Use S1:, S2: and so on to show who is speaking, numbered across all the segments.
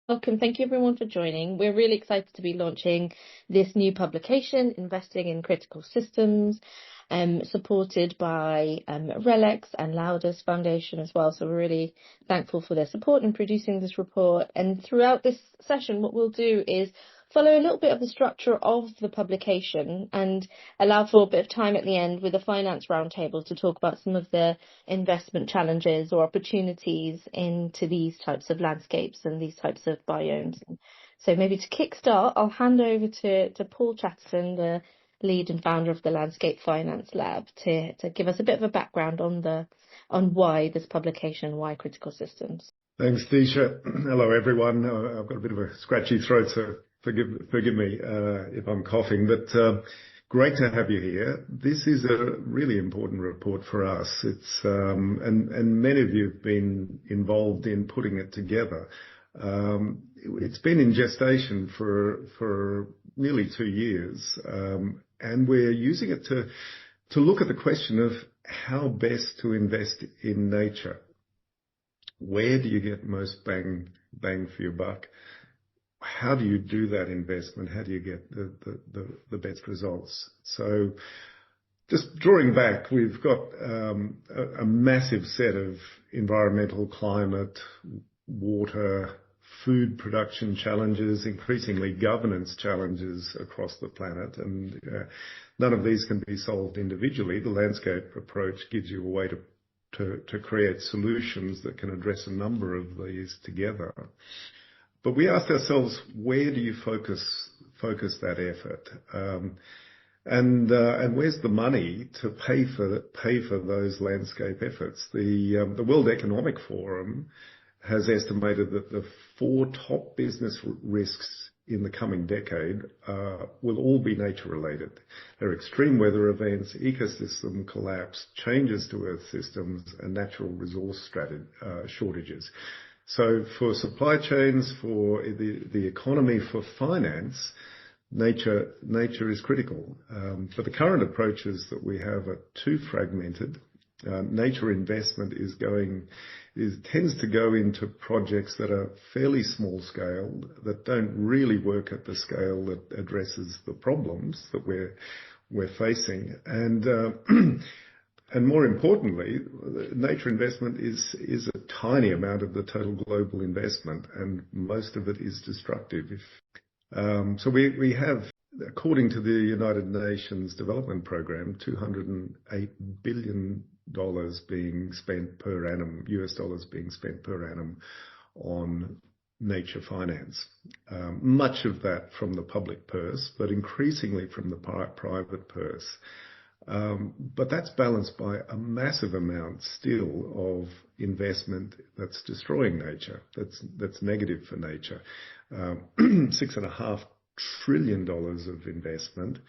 S1: Welcome. Thank you everyone for joining. We're really excited to be launching this new publication, Investing in Critical Systems, supported by RELX and Laudes Foundation as well. So we're really thankful for their support in producing this report. And throughout this session, what we'll do is follow a little bit of the structure of the publication and allow for a bit of time at the end with a finance roundtable to talk about some of the investment challenges or opportunities into these types of landscapes and these types of biomes. So maybe to kickstart, I'll hand over to Paul Chatterton, the lead and founder of the Landscape Finance Lab, to give us a bit of a background on why this publication, why critical systems.
S2: Thanks, Disha. Hello, everyone. I've got a bit of a scratchy throat, so forgive me if I'm coughing, but great to have you here. This is a really important report for us. It's and many of you have been involved in putting it together. It's been in gestation for nearly 2 years, and we're using it to look at the question of how best to invest in nature. Where do you get most bang for your buck? How do you do that investment? How do you get the best results? So just drawing back, we've got a massive set of environmental, climate, water, food production challenges, increasingly governance challenges across the planet, and none of these can be solved individually. The landscape approach gives you a way to create solutions that can address a number of these together. But we asked ourselves, where do you focus that effort? And where's the money to pay for those landscape efforts? The World Economic Forum has estimated that the 4 top business risks in the coming decade will all be nature-related. They're extreme weather events, ecosystem collapse, changes to Earth systems, and natural resource shortages. So for supply chains, for the economy, for finance, nature is critical. But the current approaches that we have are too fragmented. Nature investment tends to go into projects that are fairly small scale, that don't really work at the scale that addresses the problems that we're facing. And more importantly, nature investment is a tiny amount of the total global investment, and most of it is destructive. So we have, according to the United Nations Development Program, $208 billion being spent per annum, US dollars being spent per annum on nature finance. Much of that from the public purse, but increasingly from the private purse. But that's balanced by a massive amount still of investment that's destroying nature, that's negative for nature. $6.5 trillion of investment,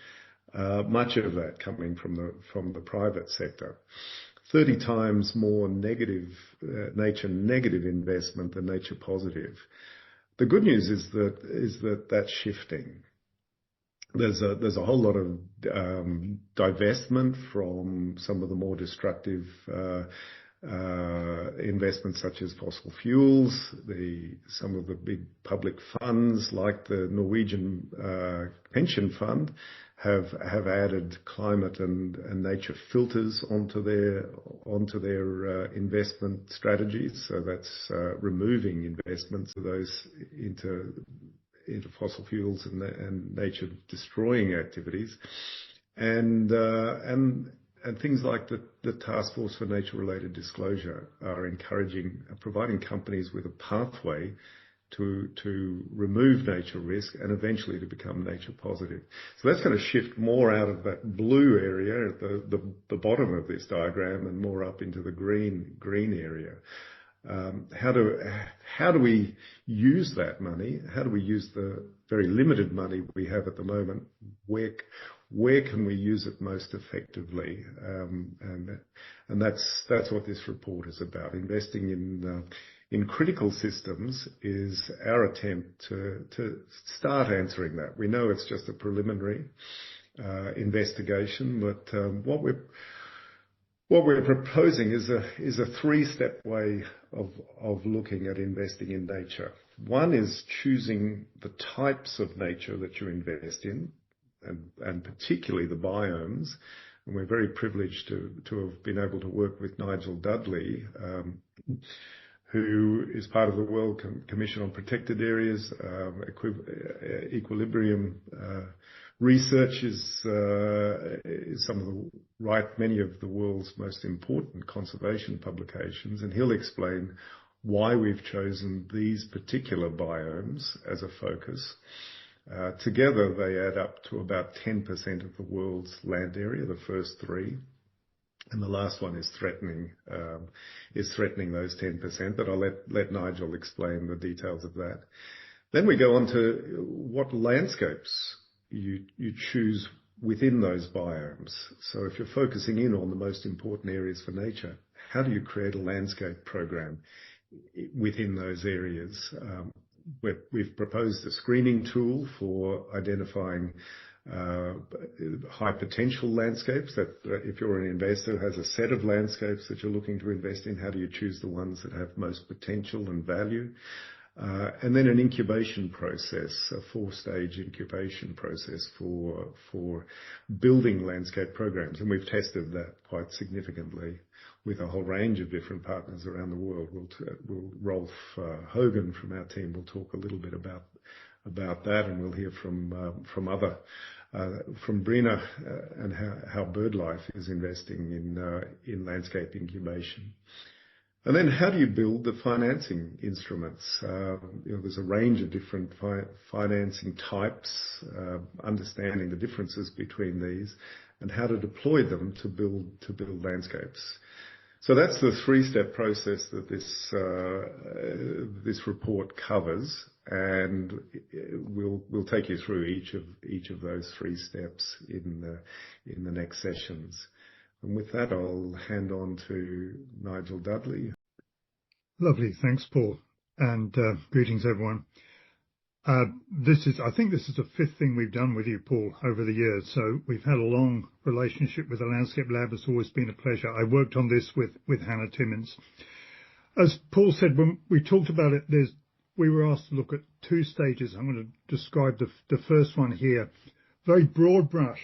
S2: much of that coming from the private sector. 30 times more nature negative investment than nature positive. The good news is that that's shifting. There's a whole lot of divestment from some of the more destructive investments such as fossil fuels. Some of the big public funds like the Norwegian pension fund have added climate and nature filters onto their investment strategies. So that's removing investments of those into fossil fuels and nature destroying activities, and things like the Task Force for Nature-Related Disclosure are providing companies with a pathway to remove nature risk and eventually to become nature positive. So that's going to shift more out of that blue area at the bottom of this diagram and more up into the green area. How do we use that money? How do we use the very limited money we have at the moment? Where can we use it most effectively? And that's what this report is about. Investing in critical systems is our attempt to start answering that. We know it's just a preliminary investigation, but what we're proposing is a 3-step way of looking at investing in nature. One is choosing the types of nature that you invest in, and particularly the biomes. And we're very privileged to have been able to work with Nigel Dudley, who is part of the World Commission on Protected Areas. Equilibrium research is many of the world's most important conservation publications, and he'll explain why we've chosen these particular biomes as a focus. Together, they add up to about 10% of the world's land area, the first three. And the last one is threatening those 10%, but I'll let Nigel explain the details of that. Then we go on to what landscapes you choose within those biomes. So if you're focusing in on the most important areas for nature, how do you create a landscape program within those areas? We've proposed a screening tool for identifying high potential landscapes, that if you're an investor who has a set of landscapes that you're looking to invest in, how do you choose the ones that have most potential and value? And then an incubation process, a 4-stage incubation process for building landscape programs. And we've tested that quite significantly with a whole range of different partners around the world. Rolf Hogan from our team will talk a little bit about that, and we'll hear from Brina and how BirdLife is investing in landscape incubation. And then how do you build the financing instruments? There's a range of different financing types, understanding the differences between these and how to deploy them to build landscapes. So that's the 3-step process that this report covers, and we'll take you through each of those 3 steps in the next sessions. And with that, I'll hand on to Nigel Dudley.
S3: Lovely, thanks, Paul, and greetings, everyone. I think this is the 5th thing we've done with you, Paul, over the years. So we've had a long relationship with the Landscape Lab. It's always been a pleasure. I worked on this with Hannah Timmins. As Paul said, when we talked about it, we were asked to look at 2 stages. I'm going to describe the first one here. Very broad brush,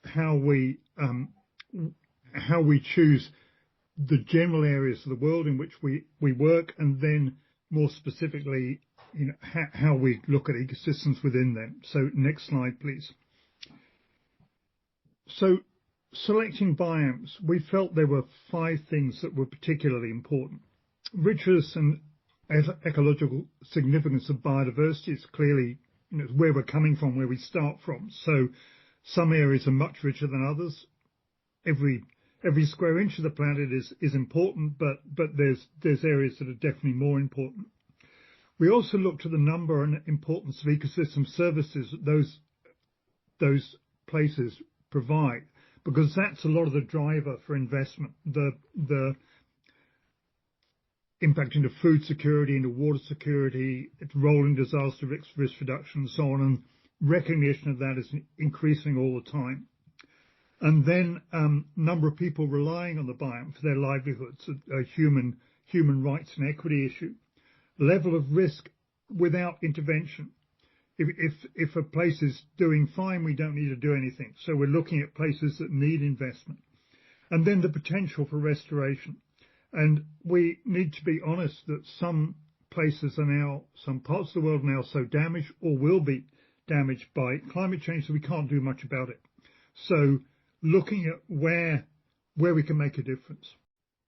S3: how we choose the general areas of the world in which we work, and then more specifically, how we look at ecosystems within them. So next slide, please. So selecting biomes, we felt there were 5 things that were particularly important. Richness and ecological significance of biodiversity is clearly where we're coming from, where we start from. So some areas are much richer than others. Every square inch of the planet is important, but there's areas that are definitely more important. We also looked at the number and importance of ecosystem services that those places provide, because that's a lot of the driver for investment. The impact into food security, into water security, its role in disaster risk reduction, and so on, and recognition of that is increasing all the time. And then number of people relying on the biome for their livelihoods, a human rights and equity issue. Level of risk without intervention. If a place is doing fine, we don't need to do anything. So we're looking at places that need investment. And then the potential for restoration. And we need to be honest that some places are now, some parts of the world are now so damaged or will be damaged by climate change that we can't do much about it. So looking at where we can make a difference.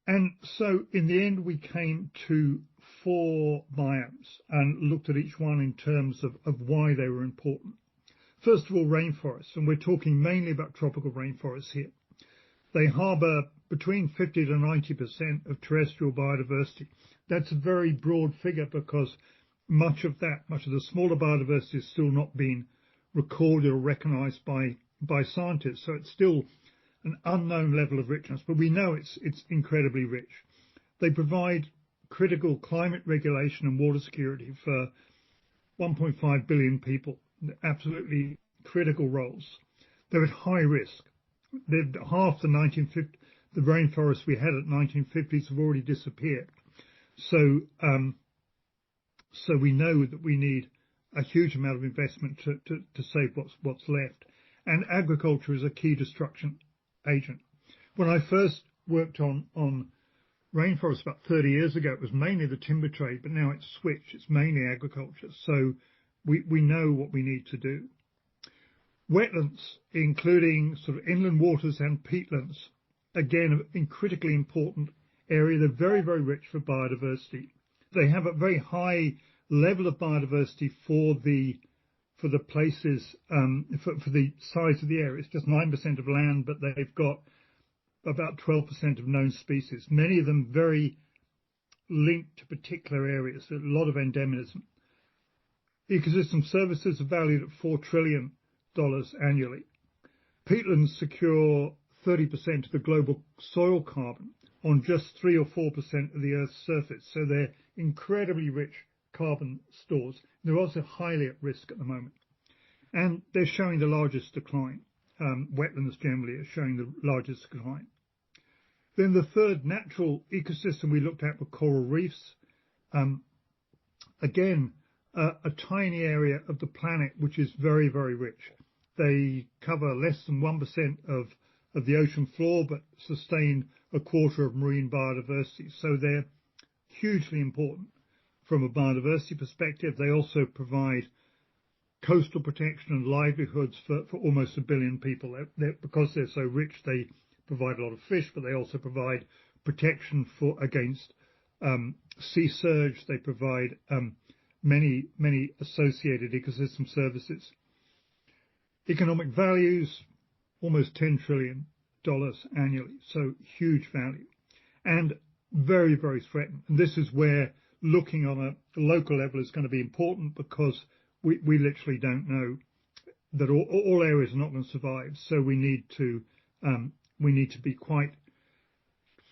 S3: And so in the end, we came to 4 biomes and looked at each one in terms of why they were important. First of all, rainforests, and we're talking mainly about tropical rainforests here. They harbour between 50 to 90% of terrestrial biodiversity. That's a very broad figure because much of the smaller biodiversity is still not being recorded or recognised by scientists. So it's still an unknown level of richness, but we know it's incredibly rich. They provide critical climate regulation and water security for 1.5 billion people, absolutely critical roles. They're at high risk. Half the rainforests we had at 1950s have already disappeared. So So we know that we need a huge amount of investment to save what's left. And agriculture is a key destruction agent. When I first worked on rainforests about 30 years ago, it was mainly the timber trade, but now it's switched. It's mainly agriculture. So we know what we need to do. Wetlands, including sort of inland waters and peatlands, again, a critically important area. They're very, very rich for biodiversity. They have a very high level of biodiversity for the places, for the size of the area. It's just 9% of land, but they've got about 12% of known species, many of them very linked to particular areas, a lot of endemism. Ecosystem services are valued at $4 trillion annually. Peatlands secure 30% of the global soil carbon on just 3 or 4% of the Earth's surface, so they're incredibly rich carbon stores. They're also highly at risk at the moment. And they're showing the largest decline. Wetlands generally are showing the largest decline. Then the third natural ecosystem we looked at were coral reefs. Again, a tiny area of the planet which is very, very rich. They cover less than 1% of the ocean floor, but sustain a quarter of marine biodiversity. So they're hugely important from a biodiversity perspective. They also provide coastal protection and livelihoods for almost 1 billion people. Because they're so rich, they provide a lot of fish, but they also provide protection against sea surge. They provide many associated ecosystem services. Economic values, almost $10 trillion annually, so huge value, and very, very threatened. And this is where looking on a local level is going to be important, because we literally don't know that all areas are not going to survive. So we need to be quite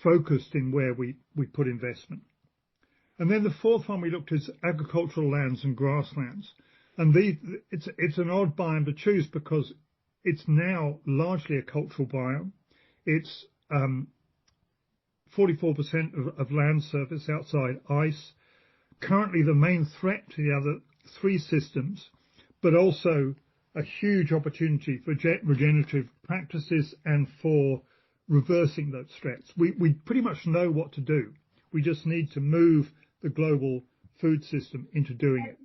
S3: focused in where we put investment. And then the fourth one we looked at is agricultural lands and grasslands. And it's an odd biome to choose because it's now largely a cultural biome. It's 44% of land surface outside ice. Currently the main threat to the other three systems, but also a huge opportunity for regenerative practices and for reversing those threats. We pretty much know what to do. We just need to move the global food system into doing it.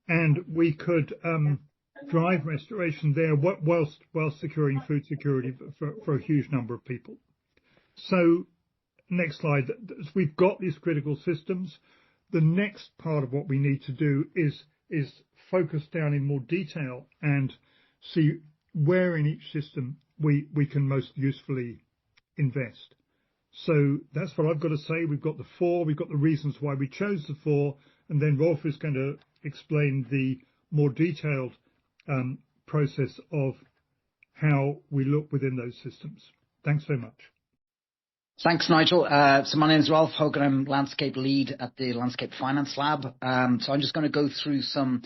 S3: And we could drive restoration there whilst securing food security for a huge number of people. So next slide. We've got these critical systems. The next part of what we need to do is focus down in more detail and see where in each system we can most usefully invest. So that's what I've got to say. We've got the four, we've got the reasons why we chose the four, and then Rolf is going to explain the more detailed process of how we look within those systems. Thanks very much.
S4: Thanks, Nigel. So my name is Rolf Hogan. I'm Landscape Lead at the Landscape Finance Lab. So I'm just going to go through some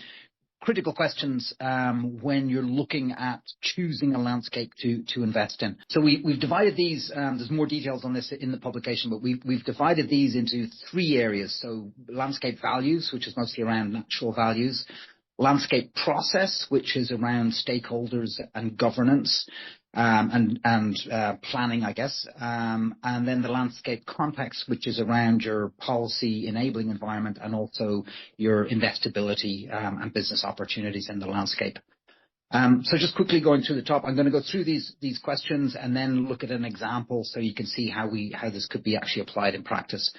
S4: critical questions when you're looking at choosing a landscape to invest in. So we've divided these, there's more details on this in the publication, but we've divided these into three areas. So landscape values, which is mostly around natural values, landscape process, which is around stakeholders and governance, and planning, I guess, and then the landscape context, which is around your policy enabling environment and also your investability and business opportunities in the landscape. So just quickly going through the top, I'm going to go through these questions and then look at an example so you can see how this could be actually applied in practice.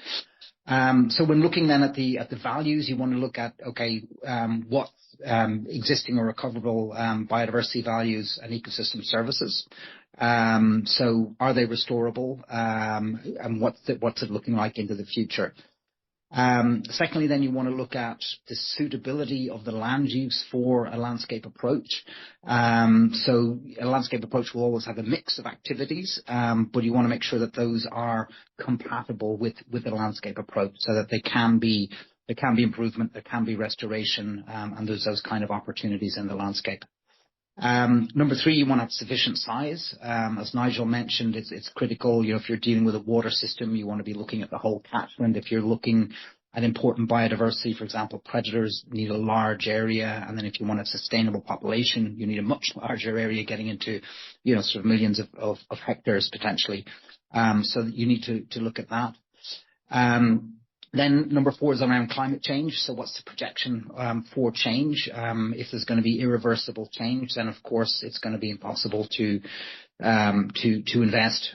S4: So when looking then at the values, you want to look at, what existing or recoverable biodiversity values and ecosystem services. So are they restorable? And what's it looking like into the future? Secondly, then you want to look at the suitability of the land use for a landscape approach. So a landscape approach will always have a mix of activities, but you want to make sure that those are compatible with the landscape approach so that there can be improvement, there can be restoration, and there's those kind of opportunities in the landscape. Number three, you want to have sufficient size. As Nigel mentioned, it's critical. If you're dealing with a water system, you want to be looking at the whole catchment. If you're looking an important biodiversity. For example, predators need a large area, and then if you want a sustainable population, you need a much larger area, getting into, sort of millions of hectares potentially. So you need to look at that. Then number 4 is around climate change. So what's the projection for change? If there's going to be irreversible change, then of course it's going to be impossible to invest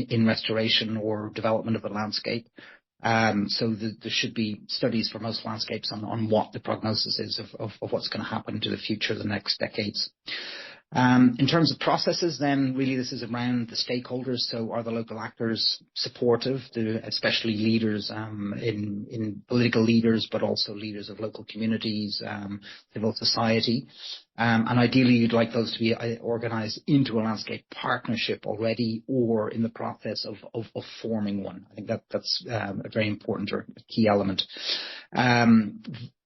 S4: in restoration or development of the landscape. So there should be studies for most landscapes on what the prognosis is of what's going to happen to the future, the next decades. In terms of processes, then really this is around the stakeholders. So are the local actors supportive, especially leaders in political leaders, but also leaders of local communities, civil society. And ideally, you'd like those to be organised into a landscape partnership already, or in the process of forming one. I think that's a very important or key element.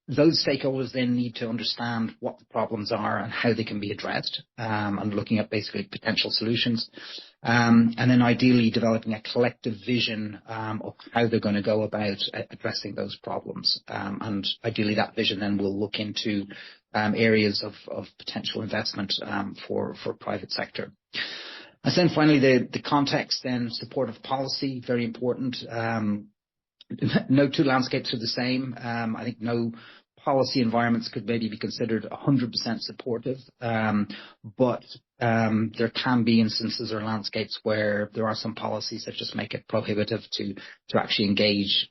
S4: Those stakeholders then need to understand what the problems are and how they can be addressed, and looking at basically potential solutions. And then ideally developing a collective vision of how they're going to go about addressing those problems. And ideally that vision then will look into areas of potential investment for private sector. And then finally the context, then supportive policy, very important. No two landscapes are the same. I think no policy environments could maybe be considered 100% supportive, but there can be instances or landscapes where there are some policies that just make it prohibitive to actually engage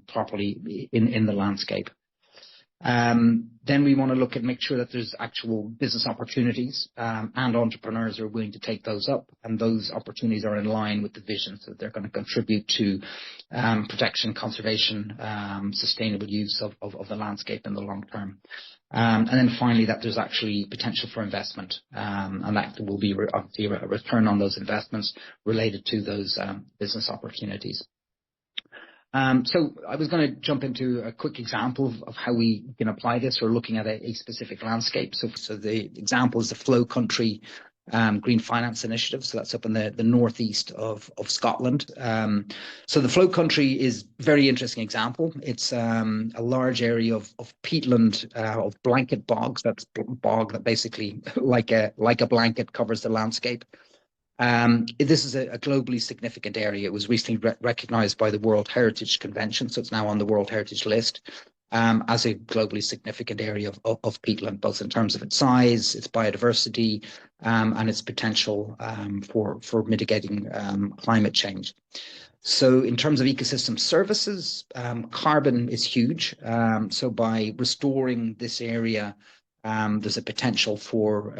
S4: properly in the landscape. Then we want to look at make sure that there's actual business opportunities and entrepreneurs are willing to take those up, and those opportunities are in line with the vision, so they're going to contribute to protection, conservation, sustainable use of the landscape in the long term. And then finally that there's actually potential for investment, and that will be obviously a return on those investments related to those business opportunities. So I was going to jump into a quick example of how we can apply this. We're looking at a specific landscape. So the example is the Flow Country Green Finance Initiative. So that's up in the northeast of Scotland. So the Flow Country is a very interesting example. It's a large area of peatland, of blanket bogs. That's bog that basically like a blanket covers the landscape. This is a globally significant area. It was recently recognized by the World Heritage Convention, so it's now on the World Heritage list as a globally significant area of peatland, both in terms of its size, its biodiversity, and its potential for mitigating climate change. So in terms of ecosystem services, carbon is huge. So by restoring this area, there's a potential for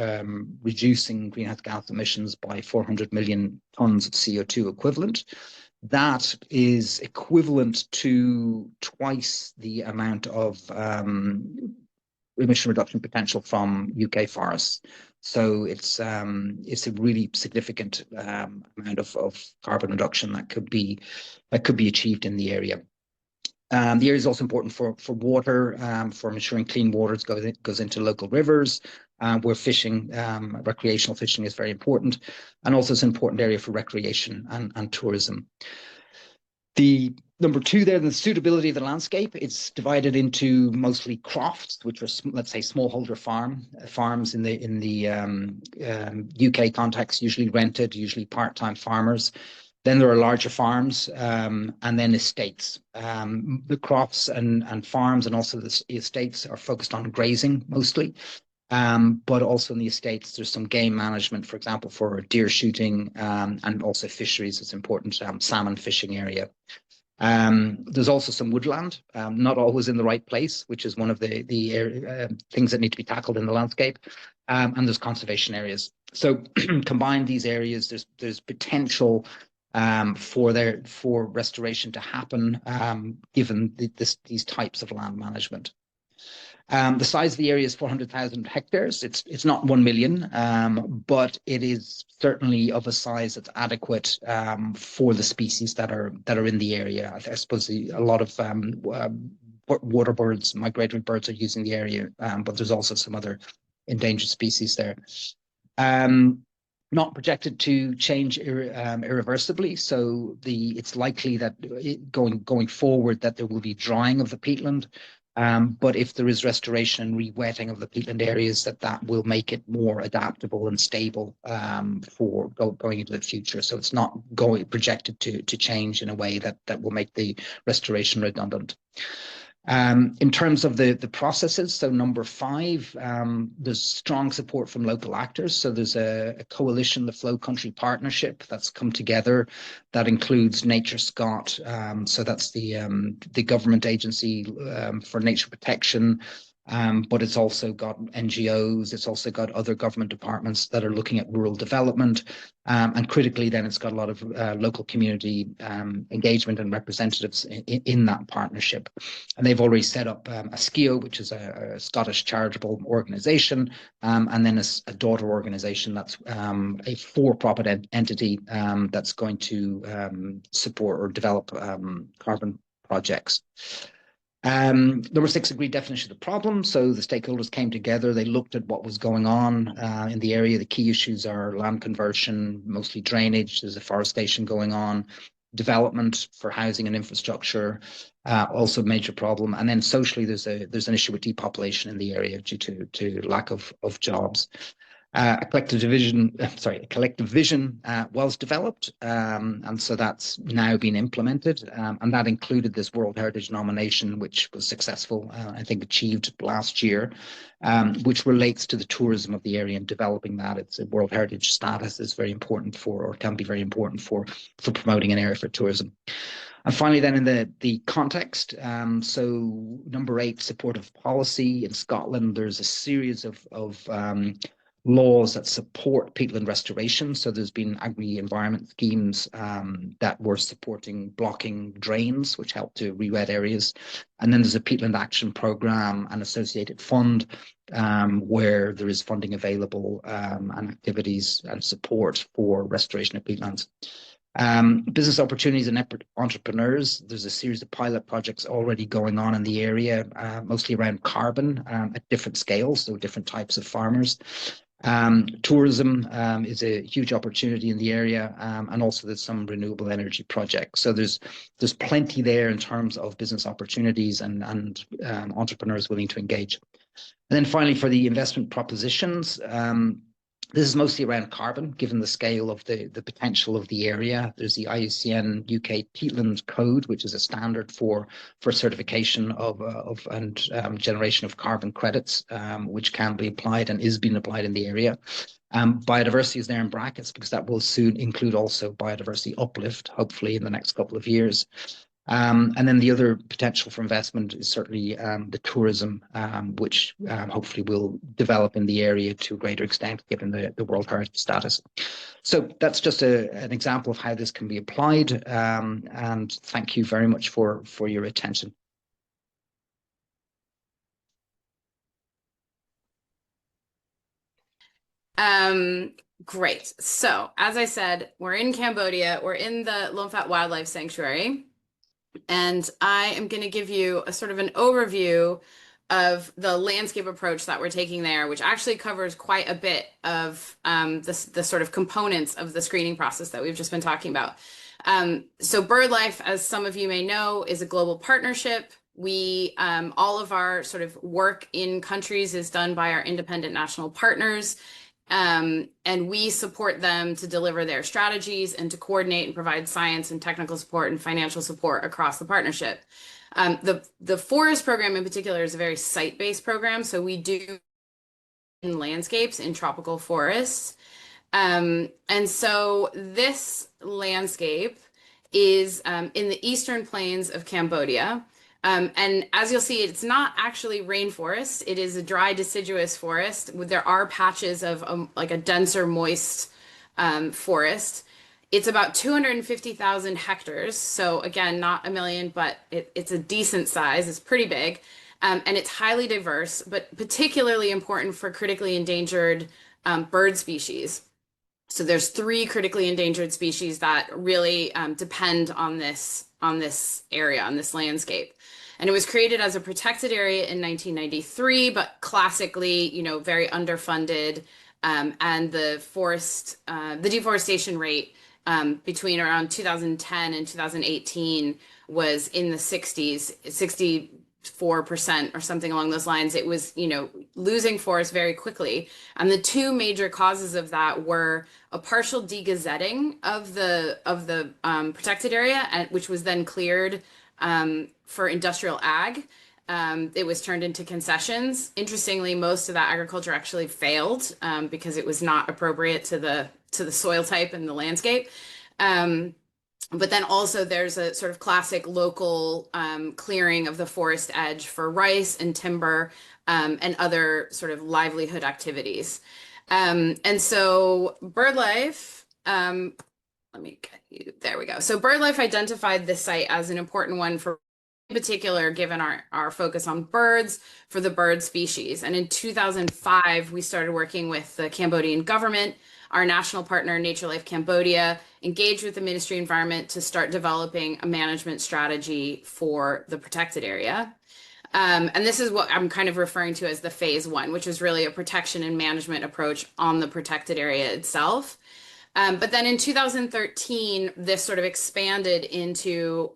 S4: reducing greenhouse gas emissions by 400 million tons of CO2 equivalent. That is equivalent to twice the amount of emission reduction potential from UK forests. So it's a really significant amount of carbon reduction that could be achieved in the area. The area is also important for water, for ensuring clean water goes into local rivers, where fishing, recreational fishing is very important. And also it's an important area for recreation and tourism. The number 2 there, the suitability of the landscape, it's divided into mostly crofts, which are, let's say, smallholder farms in the UK context, usually rented, usually part-time farmers. Then there are larger farms, and then estates. The crofts and farms and also the estates are focused on grazing mostly, but also in the estates there's some game management, for example, for deer shooting, and also fisheries. It's important, salmon fishing area. There's also some woodland, not always in the right place, which is one of the things that need to be tackled in the landscape. And there's conservation areas. So combine these areas, there's potential for restoration to happen, given these types of land management. The size of the area is 400,000 hectares. It's not 1 million, but it is certainly of a size that's adequate for the species that are in the area. I suppose a lot of water birds, migratory birds, are using the area, but there's also some other endangered species there. not projected to change irreversibly. So it's likely that going forward that there will be drying of the peatland. But if there is restoration and re-wetting of the peatland areas, that will make it more adaptable and stable for going into the future. So it's not projected to change in a way that will make the restoration redundant. In terms of the processes, so number 5, there's strong support from local actors. So there's a coalition, the Flow Country Partnership, that's come together. That includes Nature Scot, so that's the government agency for nature protection. But it's also got NGOs, it's also got other government departments that are looking at rural development. And critically, then it's got a lot of local community engagement and representatives in that partnership. And they've already set up a SCIO, which is a Scottish charitable organisation, and then a daughter organisation that's a for-profit entity that's going to support or develop carbon projects. Number 6, agreed definition of the problem. So the stakeholders came together, they looked at what was going on in the area. The key issues are land conversion, mostly drainage, there's afforestation going on, development for housing and infrastructure, also a major problem. And then socially, there's an issue with depopulation in the area due to lack of jobs. A collective vision was developed, and so that's now been implemented, and that included this World Heritage nomination, which was successful, I think achieved last year, which relates to the tourism of the area and developing that. It's a World Heritage status is very important or can be very important for promoting an area for tourism. And finally, then in the context, so number 8, supportive policy. In Scotland, there's a series of laws that support peatland restoration. So there's been agri-environment schemes that were supporting blocking drains, which help to re-wet areas. And then there's a peatland action program and associated fund where there is funding available and activities and support for restoration of peatlands. Business opportunities and entrepreneurs. There's a series of pilot projects already going on in the area, mostly around carbon at different scales, so different types of farmers. Tourism is a huge opportunity in the area, and also there's some renewable energy projects. So there's plenty there in terms of business opportunities and entrepreneurs willing to engage. And then finally, for the investment propositions, this is mostly around carbon, given the scale of the potential of the area. There's the IUCN UK Peatland Code, which is a standard for certification of generation of carbon credits, which can be applied and is being applied in the area. Biodiversity is there in brackets because that will soon include also biodiversity uplift, hopefully in the next couple of years. And then the other potential for investment is certainly the tourism, which hopefully will develop in the area to a greater extent given the World Heritage status. So that's just an example of how this can be applied, and thank you very much for your attention.
S5: Great. So as I said, we're in Cambodia, we're in the Lone Fat Wildlife Sanctuary. And I am going to give you a sort of an overview of the landscape approach that we're taking there, which actually covers quite a bit of the sort of components of the screening process that we've just been talking about. So BirdLife, as some of you may know, is a global partnership. We all of our sort of work in countries is done by our independent national partners. And we support them to deliver their strategies and to coordinate and provide science and technical support and financial support across the partnership. The forest program in particular is a very site-based program. So we do in landscapes in tropical forests. And so this landscape is in the eastern plains of Cambodia. And as you'll see, it's not actually rainforest. It is a dry deciduous forest. There are patches of like a denser, moist forest. It's about 250,000 hectares. So again, not a million, but it's a decent size. It's pretty big. And it's highly diverse, but particularly important for critically endangered bird species. So there's 3 critically endangered species that really depend on this area, on this landscape. And it was created as a protected area in 1993, but classically, very underfunded and the deforestation rate between around 2010 and 2018 was in the 60s, 64% or something along those lines. It was, losing forest very quickly. And the two major causes of that were a partial degazetting of the protected area, which was then cleared for industrial ag. It was turned into concessions. Interestingly, most of that agriculture actually failed because it was not appropriate to the soil type and the landscape. But then also there's a sort of classic local clearing of the forest edge for rice and timber and other sort of livelihood activities. And so BirdLife, let me get you, there we go. So BirdLife identified this site as an important one for, in particular, given our focus on birds, for the bird species. And in 2005, we started working with the Cambodian government. Our national partner, Nature Life Cambodia, engaged with the Ministry of Environment to start developing a management strategy for the protected area. And this is what I'm kind of referring to as the phase one, which is really a protection and management approach on the protected area itself. But then in 2013, this sort of expanded into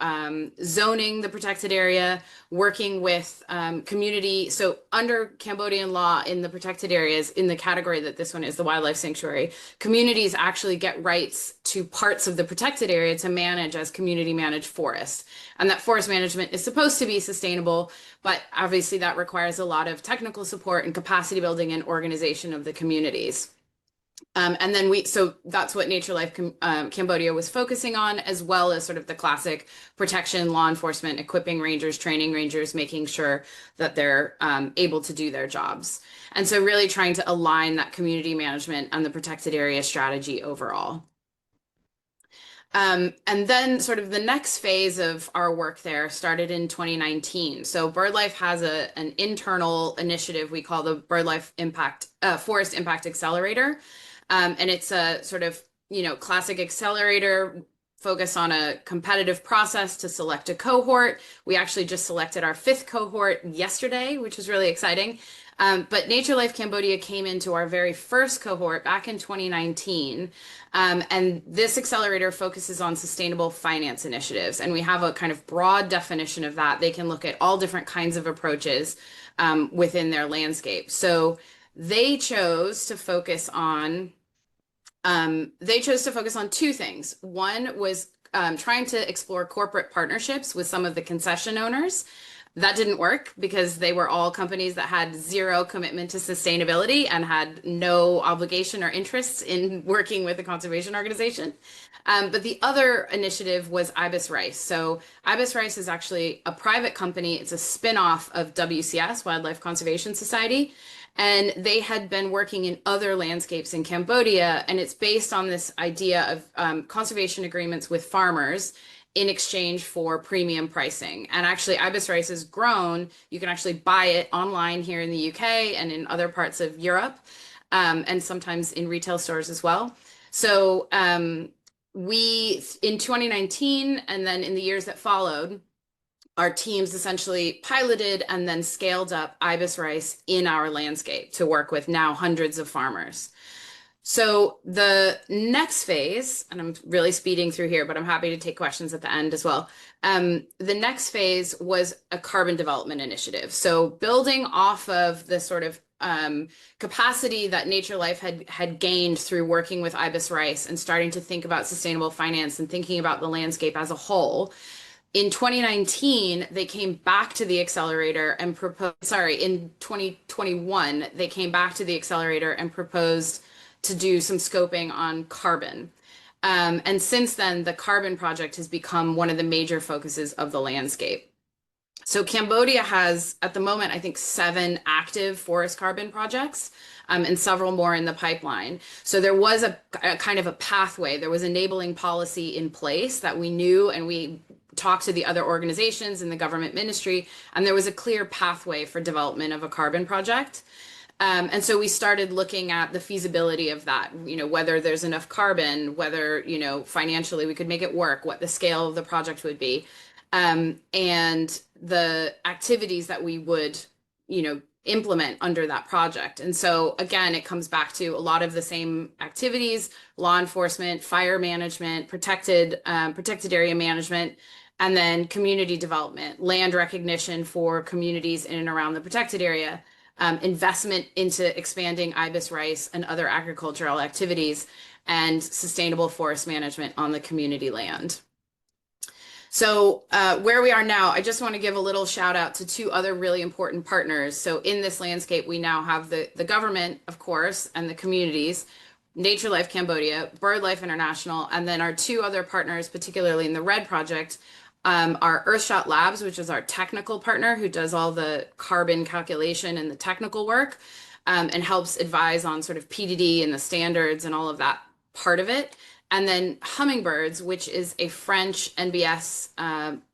S5: zoning the protected area, working with community. So under Cambodian law in the protected areas, in the category that this one is, the wildlife sanctuary, communities actually get rights to parts of the protected area to manage as community managed forest. And that forest management is supposed to be sustainable, but obviously that requires a lot of technical support and capacity building and organization of the communities. And then so that's what Nature Life Cambodia was focusing on, as well as sort of the classic protection, law enforcement, equipping rangers, training rangers, making sure that they're able to do their jobs. And so really trying to align that community management and the protected area strategy overall. And then sort of the next phase of our work there started in 2019. So BirdLife has an internal initiative we call the BirdLife Forest Impact Accelerator. And it's a sort of, classic accelerator focus on a competitive process to select a cohort. We actually just selected our 5th cohort yesterday, which is really exciting. But Nature Life Cambodia came into our very first cohort back in 2019. And this accelerator focuses on sustainable finance initiatives. And we have a kind of broad definition of that. They can look at all different kinds of approaches within their landscape. So they chose to focus on two things. One was trying to explore corporate partnerships with some of the concession owners. That didn't work because they were all companies that had zero commitment to sustainability and had no obligation or interests in working with a conservation organization. But the other initiative was Ibis Rice. So Ibis Rice is actually a private company. It's a spin-off of WCS, Wildlife Conservation Society. And they had been working in other landscapes in Cambodia. And it's based on this idea of conservation agreements with farmers in exchange for premium pricing. And actually, Ibis Rice has grown. You can actually buy it online here in the UK and in other parts of Europe, and sometimes in retail stores as well. So we, in 2019, and then in the years that followed, our teams essentially piloted and then scaled up Ibis Rice in our landscape to work with now hundreds of farmers. So the next phase, and I'm really speeding through here, but I'm happy to take questions at the end as well. The next phase was a carbon development initiative. So building off of the sort of capacity that Nature Life had gained through working with Ibis Rice and starting to think about sustainable finance and thinking about the landscape as a whole. In 2019, they came back to the accelerator and proposed, in 2021, they came back to the accelerator and proposed to do some scoping on carbon. And since then, the carbon project has become one of the major focuses of the landscape. So Cambodia has, at the moment, I think 7 active forest carbon projects and several more in the pipeline. So there was a kind of a pathway. There was enabling policy in place that we knew, and we talked to the other organizations in the government ministry, and there was a clear pathway for development of a carbon project. And so we started looking at the feasibility of that, whether there's enough carbon, whether, financially we could make it work, what the scale of the project would be, and the activities that we would, implement under that project. And so again, it comes back to a lot of the same activities: law enforcement, fire management, protected area management, and then community development, land recognition for communities in and around the protected area, investment into expanding ibis rice and other agricultural activities, and sustainable forest management on the community land. So where we are now, I just want to give a little shout out to two other really important partners. So in this landscape, we now have the government, of course, and the communities, Nature Life Cambodia, BirdLife International, and then our two other partners, particularly in the RED project, are Earthshot Labs, which is our technical partner who does all the carbon calculation and the technical work, and helps advise on sort of PDD and the standards and all of that part of it. And then Hummingbirds, which is a French NBS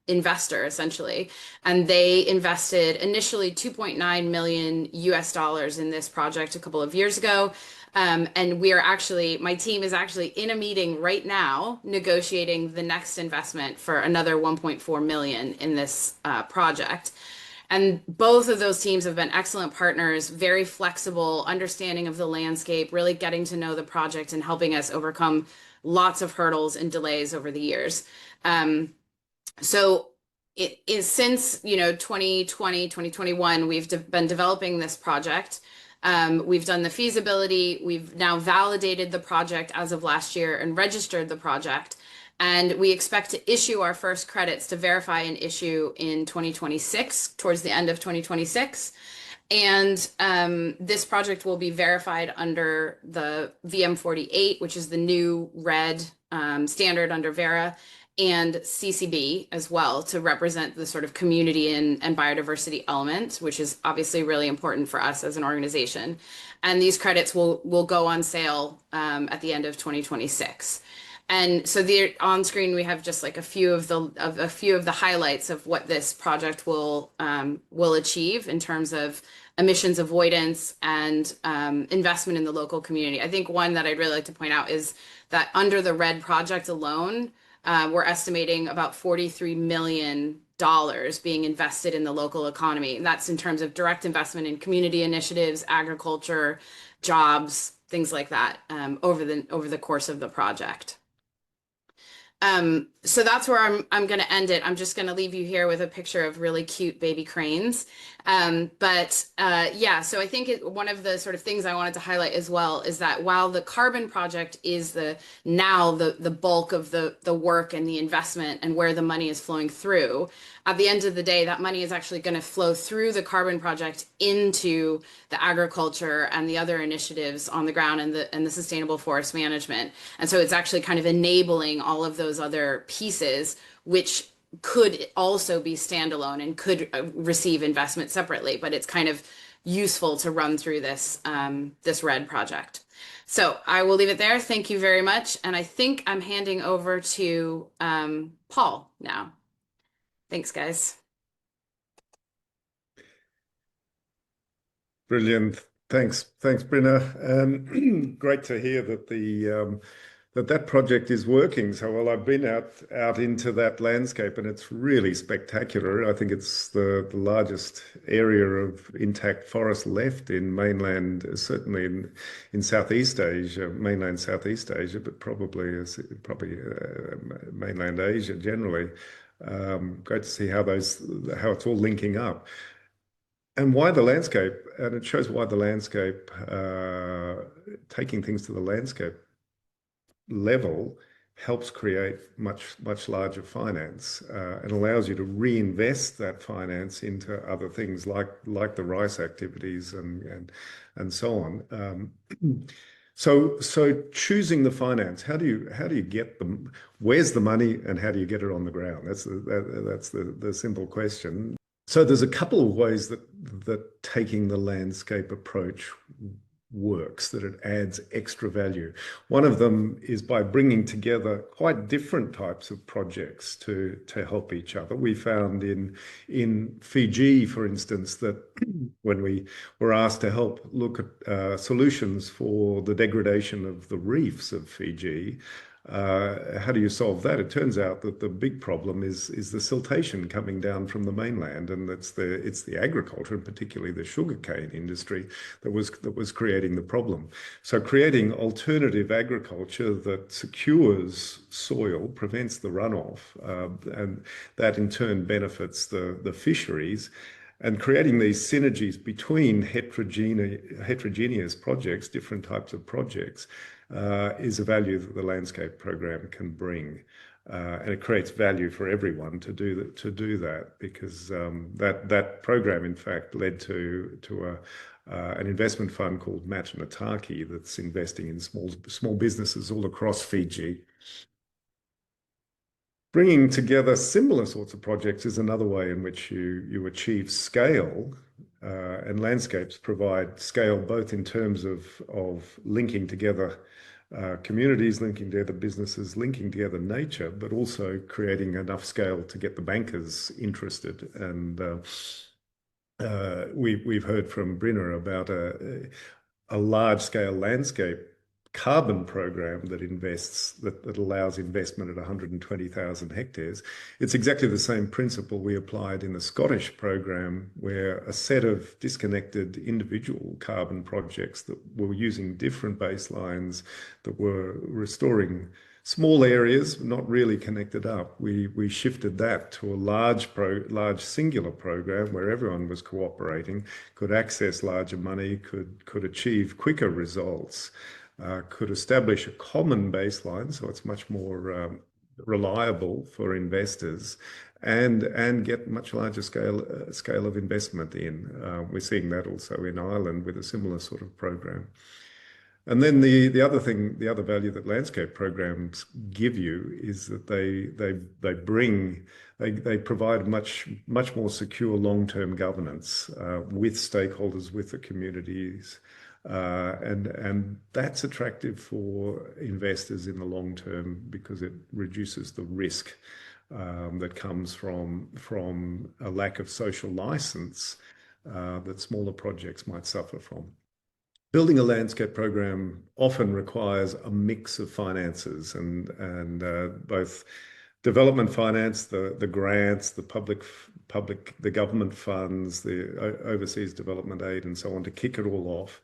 S5: investor, essentially. And they invested initially $2.9 million US in this project a couple of years ago. And we are actually, my team is actually in a meeting right now negotiating the next investment for another 1.4 million in this project. And both of those teams have been excellent partners, very flexible, understanding of the landscape, really getting to know the project and helping us overcome lots of hurdles and delays over the years. So it is since 2020, 2021, we've been developing this project. We've done the feasibility. We've now validated the project as of last year and registered the project. And we expect to issue our first credits to verify an issue in 2026, towards the end of 2026. And this project will be verified under the VM48, which is the new RED standard under Vera, and CCB as well, to represent the sort of community and biodiversity element, which is obviously really important for us as an organization. And these credits will go on sale at the end of 2026. And so on screen we have just like a few of the highlights of what this project will achieve in terms of emissions avoidance and investment in the local community. I think one that I'd really like to point out is that under the RED project alone, we're estimating about $43 million being invested in the local economy. And that's in terms of direct investment in community initiatives, agriculture, jobs, things like that, over the course of the project. So that's where I'm going to end it. I'm just going to leave you here with a picture of really cute baby cranes. Yeah, so I think one of the sort of things I wanted to highlight as well is that while the carbon project is the bulk of the work and the investment and where the money is flowing through, at the end of the day, that money is actually going to flow through the carbon project into the agriculture and the other initiatives on the ground and the sustainable forest management. And so it's actually kind of enabling all of those other pieces, which could also be standalone and could receive investment separately, but it's kind of useful to run through this RED project. So I will leave it there. Thank you very much. And I think I'm handing over to Paul now. Thanks, guys.
S2: Brilliant. Thanks, Brynna. Great to hear that that project is working so well. I've been out into that landscape, and it's really spectacular. I think it's the largest area of intact forest left in mainland, certainly in Southeast Asia, mainland Southeast Asia, but probably mainland Asia generally. Great to see how it's all linking up. And why the landscape, and it shows why the landscape, taking things to the landscape level helps create much larger finance and allows you to reinvest that finance into other things like the rice activities and so on. So choosing the finance, how do you get them? Where's the money, and how do you get it on the ground? That's the simple question. So there's a couple of ways that taking the landscape approach works, that it adds extra value. One of them is by bringing together quite different types of projects to help each other. We found in Fiji, for instance, that when we were asked to help look at solutions for the degradation of the reefs of Fiji, How do you solve that? It turns out that the big problem is the siltation coming down from the mainland, and it's the agriculture, and particularly the sugarcane industry, that was creating the problem. So creating alternative agriculture that secures soil, prevents the runoff, and that in turn benefits the fisheries. And creating these synergies between heterogeneous projects, different types of projects, is a value that the landscape program can bring. And it creates value for everyone to do that, because that program, in fact, led to an investment fund called Matanataki that's investing in small businesses all across Fiji. Bringing together similar sorts of projects is another way in which you achieve scale, and landscapes provide scale both in terms of linking together communities, linking together businesses, linking together nature, but also creating enough scale to get the bankers interested. And we've heard from Brynner about a large-scale landscape carbon program that allows investment at 120,000 hectares. It's exactly the same principle we applied in the Scottish program, where a set of disconnected individual carbon projects that were using different baselines, that were restoring small areas, not really connected up. We shifted that to a large singular program where everyone was cooperating, could access larger money, could achieve quicker results, could establish a common baseline, so it's much more reliable for investors, and get much larger scale of investment in. We're seeing that also in Ireland with a similar sort of program. And then the other value that landscape programs give you is that they provide much more secure long-term governance with stakeholders, with the communities, and that's attractive for investors in the long term, because it reduces the risk that comes from a lack of social license that smaller projects might suffer from. Building a landscape program often requires a mix of finances, and both development finance, the grants, the government funds, the overseas development aid, and so on, to kick it all off.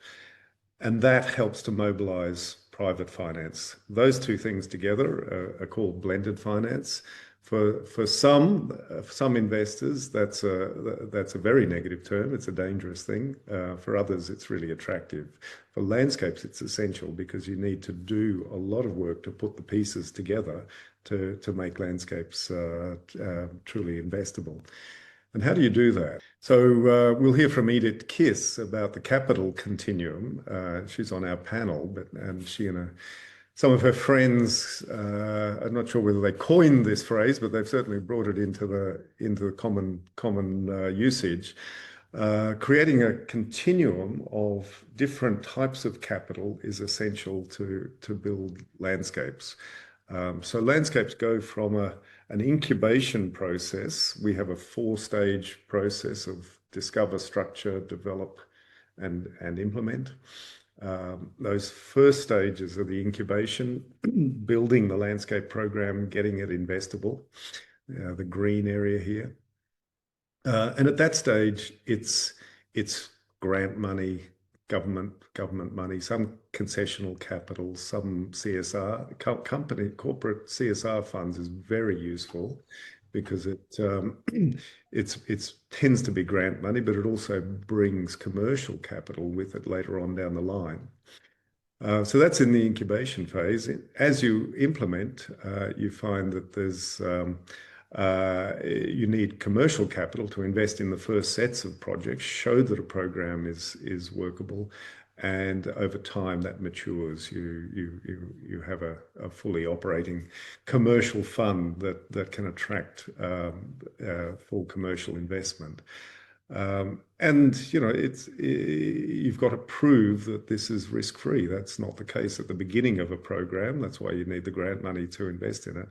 S2: And that helps to mobilize private finance. Those two things together are called blended finance. For some investors, that's a very negative term. It's a dangerous thing. For others, it's really attractive. For landscapes, it's essential, because you need to do a lot of work to put the pieces together to make landscapes truly investable. And how do you do that? So we'll hear from Edith Kiss about the capital continuum. She's on our panel, and she and some of her friends, I'm not sure whether they coined this phrase, but they've certainly brought it into the common usage. Creating a continuum of different types of capital is essential to build landscapes. So landscapes go from an incubation process. We have a 4-stage process of discover, structure, develop, and implement. Those first stages are the incubation, building the landscape program, getting it investable, the green area here. And at that stage, it's grant money, government money, some concessional capital, some CSR. Corporate CSR funds is very useful, because it tends to be grant money, but it also brings commercial capital with it later on down the line. So that's in the incubation phase. As you implement, you find that you need commercial capital to invest in the first sets of projects, show that a program is workable, and over time that matures. You have a fully operating commercial fund that can attract full commercial investment. And you've got to prove that this is risk-free. That's not the case at the beginning of a program. That's why you need the grant money to invest in it.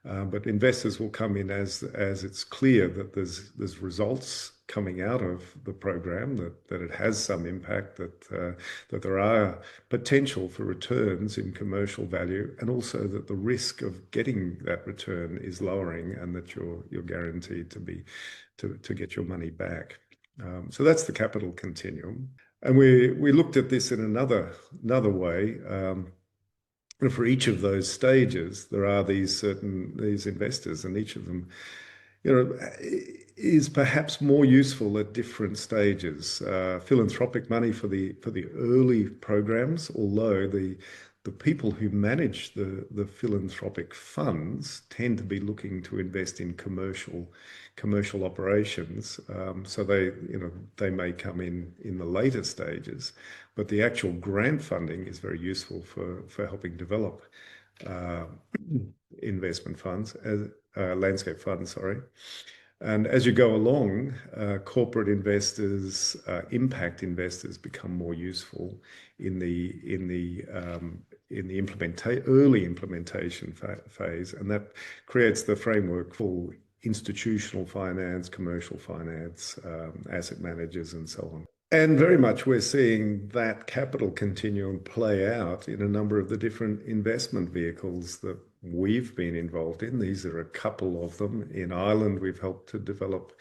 S2: But investors will come in as it's clear that there's results coming out of the program, that it has some impact, that there are potential for returns in commercial value, and also that the risk of getting that return is lowering, and that you're guaranteed to get your money back. So that's the capital continuum. And we looked at this in another way. For each of those stages, there are these investors, and each of them, is perhaps more useful at different stages. Philanthropic money for the early programs, although the people who manage the philanthropic funds tend to be looking to invest in commercial operations. So they may come in the later stages, but the actual grant funding is very useful for helping develop investment funds, landscape funds, sorry. And as you go along, corporate investors, impact investors become more useful in the early implementation phase, and that creates the framework for institutional finance, commercial finance, asset managers, and so on. And very much we're seeing that capital continuum play out in a number of the different investment vehicles that we've been involved in. These are a couple of them. In Ireland, we've helped to develop,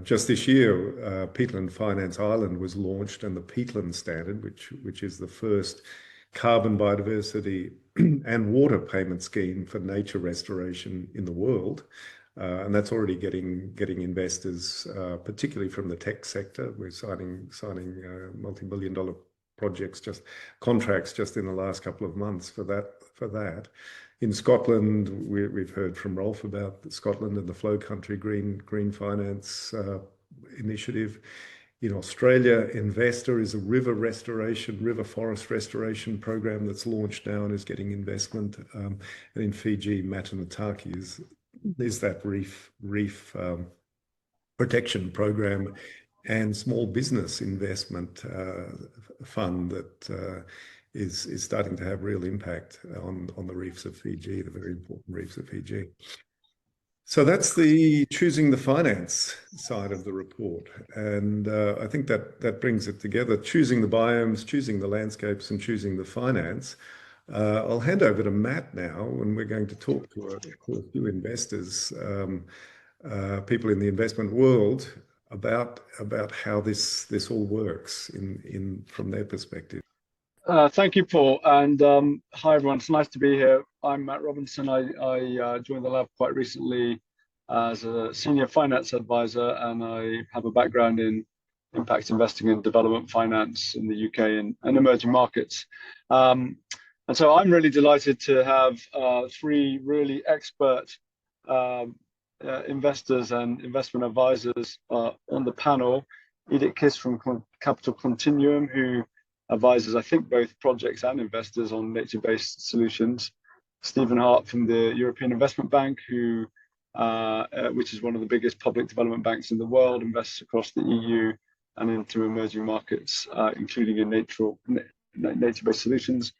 S2: just this year, Peatland Finance Ireland was launched, and the Peatland Standard, which is the first carbon, biodiversity and water payment scheme for nature restoration in the world. And that's already getting investors, particularly from the tech sector. We're signing multi-million-dollar contracts just in the last couple of months for that. In Scotland, we've heard from Rolf about Scotland and the Flow Country Green Finance initiative. In Australia, Investor is a river forest restoration program that's launched now and is getting investment. And in Fiji, Matanataki is that reef protection program and small business investment fund that is starting to have real impact on the reefs of Fiji, the very important reefs of Fiji. So that's the choosing the finance side of the report. And I think that brings it together, choosing the biomes, choosing the landscapes, and choosing the finance. I'll hand over to Matt now, and we're going to talk to a few investors, people in the investment world, about how this all works from their perspective.
S6: Thank you, Paul, and hi everyone. It's nice to be here. I'm Matt Robinson. I joined the lab quite recently as a senior finance advisor, and I have a background in impact investing and development finance in the UK and emerging markets. And so I'm really delighted to have three really expert investors and investment advisors on the panel. Edith Kiss from Capital Continuum, who advises, I think, both projects and investors on nature-based solutions. Stephen Hart from the European Investment Bank, who, which is one of the biggest public development banks in the world, invests across the EU and into emerging markets, including in nature-based solutions.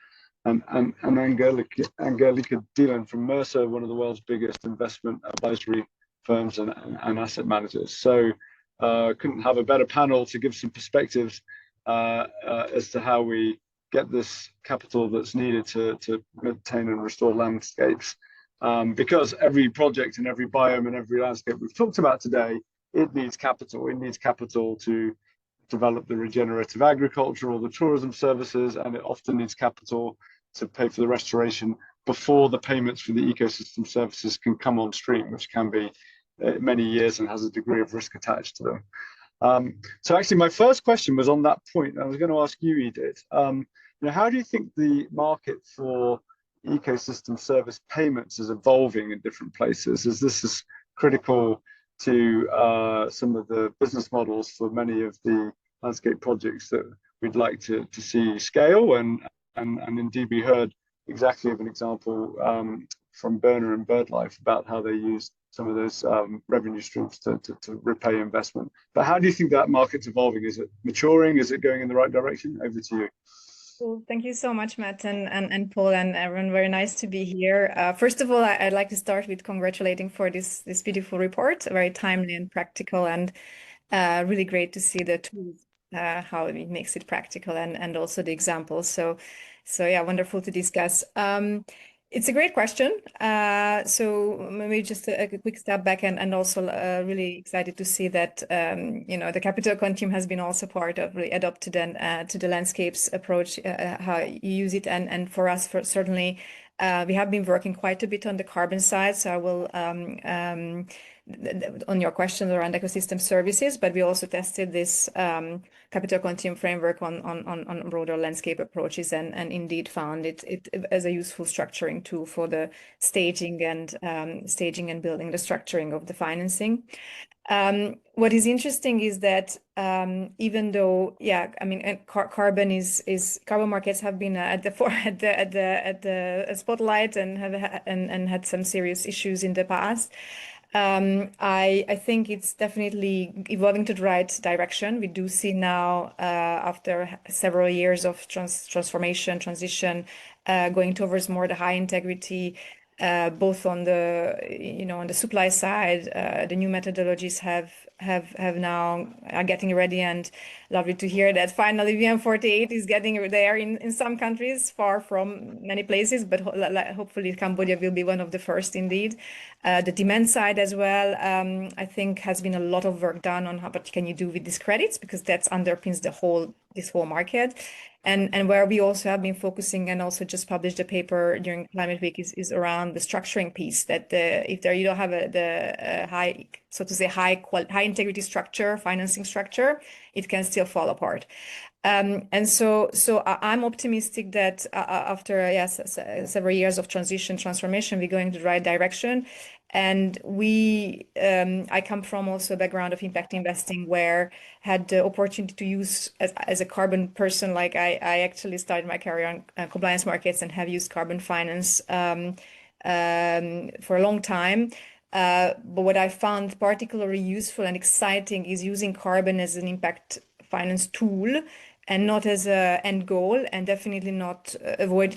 S6: And Angelica Dillon from Mercer, one of the world's biggest investment advisory firms and asset managers. So couldn't have a better panel to give some perspectives as to how we get this capital that's needed to maintain and restore landscapes. Because every project and every biome and every landscape we've talked about today, it needs capital. It needs capital to develop the regenerative agriculture or the tourism services, and it often needs capital to pay for the restoration before the payments for the ecosystem services can come on stream, which can be many years and has a degree of risk attached to them. So actually my first question was on that point. I was going to ask you, Edith, how do you think the market for ecosystem service payments is evolving in different places? Is this critical to some of the business models for many of the landscape projects that we'd like to see scale? And indeed we heard exactly of an example from Burner and BirdLife about how they used some of those revenue streams to repay investment. But how do you think that market's evolving? Is it maturing? Is it going in the right direction? Over to you.
S7: Well, thank you so much, Matt and Paul and everyone. Very nice to be here. First of all, I'd like to start with congratulating for this beautiful report, very timely and practical, and really great to see the tools, how it makes it practical, and also the examples. So yeah, wonderful to discuss. It's a great question. So maybe just a quick step back, and also really excited to see that the Capital Econ team has been also part of really adopted and to the landscapes approach, how you use it, and for us, certainly we have been working quite a bit on the carbon side. So I will on your question around ecosystem services, but we also tested this Capital Econ team framework on broader landscape approaches, and indeed found it as a useful structuring tool for the staging and building the structuring of the financing. What is interesting is that even though, yeah, I mean, carbon markets have been at the spotlight and had some serious issues in the past. I think it's definitely evolving to the right direction. We do see now, after several years of transformation, transition, going towards more the high integrity, both on the supply side. The new methodologies are getting ready, and lovely to hear that finally VM48 is getting there in some countries, far from many places, but hopefully Cambodia will be one of the first indeed. The demand side as well, I think has been a lot of work done on what can you do with these credits, because that underpins this whole market. And where we also have been focusing, and also just published a paper during Climate Week, is around the structuring piece, that if you don't have the high, so to say, high integrity structure, financing structure, it can still fall apart. And so I'm optimistic that after several years of transformation, we're going in the right direction. And I come from also a background of impact investing, where I had the opportunity to use as a carbon person. Like I actually started my career on compliance markets and have used carbon finance for a long time. But what I found particularly useful and exciting is using carbon as an impact finance tool, and not as an end goal, and definitely not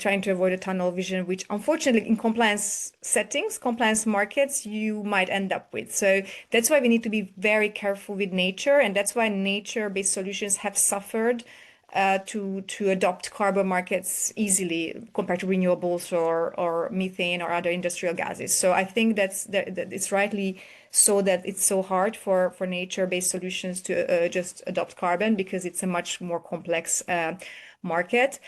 S7: trying to avoid a tunnel vision, which unfortunately in compliance settings, compliance markets, you might end up with. So that's why we need to be very careful with nature, and that's why nature-based solutions have suffered to adopt carbon markets easily compared to renewables or methane or other industrial gases. So I think that it's rightly so that it's so hard for nature-based solutions to just adopt carbon, because it's a much more complex market.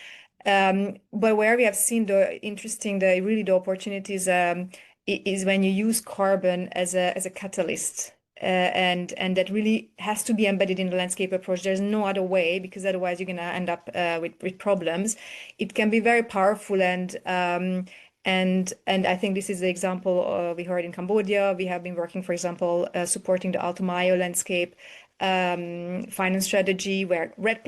S7: But where we have seen the opportunities is when you use carbon as a catalyst. And that really has to be embedded in the landscape approach. There's no other way, because otherwise you're going to end up with problems. It can be very powerful, and I think this is the example we heard in Cambodia. We have been working, for example, supporting the Alto Mayo landscape finance strategy, where REDD+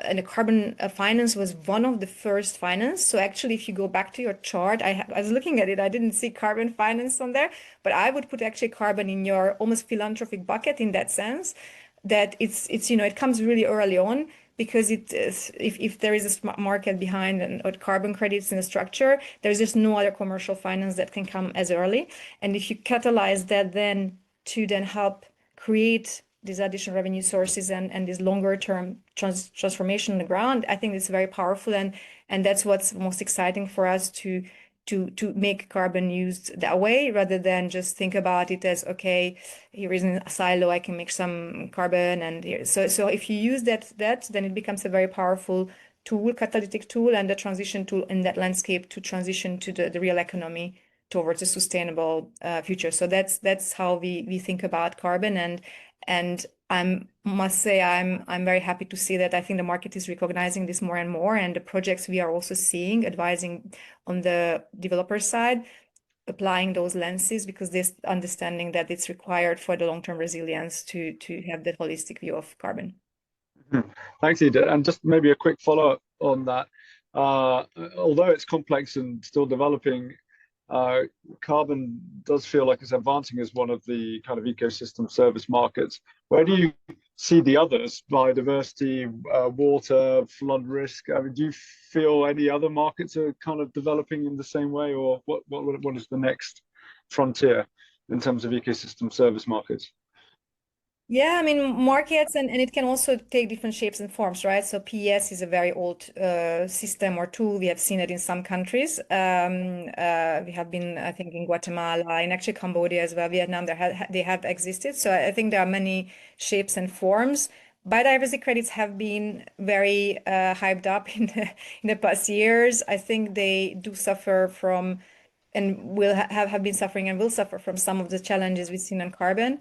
S7: and the carbon finance was one of the first finance. So actually, if you go back to your chart, I was looking at it, I didn't see carbon finance on there, but I would put actually carbon in your almost philanthropic bucket, in that sense, that it's it comes really early on, because if there is a market behind and carbon credits in the structure, there's just no other commercial finance that can come as early. And if you catalyze that then to help create these additional revenue sources and this longer term transformation on the ground, I think it's very powerful, and that's what's most exciting for us to make carbon used that way, rather than just think about it as, okay, here is a silo, I can make some carbon, and here. So if you use that, then it becomes a very powerful tool, catalytic tool, and a transition tool in that landscape to transition to the real economy towards a sustainable future. So that's how we think about carbon, and I must say I'm very happy to see that. I think the market is recognizing this more and more, and the projects we are also seeing, advising on the developer side, applying those lenses, because this understanding that it's required for the long-term resilience to have that holistic view of carbon.
S6: Thanks, Ida. And just maybe a quick follow-up on that. Although it's complex and still developing, carbon does feel like it's advancing as one of the kind of ecosystem service markets. Where do you see the others? Biodiversity, water, flood risk. I mean, do you feel any other markets are kind of developing in the same way, or what is the next frontier in terms of ecosystem service markets?
S7: Yeah, I mean, markets, and it can also take different shapes and forms, right? So PES is a very old system or tool. We have seen it in some countries. We have been, I think, in Guatemala, in actually Cambodia as well, Vietnam, they have existed. So I think there are many shapes and forms. Biodiversity credits have been very hyped up in the past years. I think they do suffer from, and will have been suffering and will suffer from some of the challenges we've seen on carbon.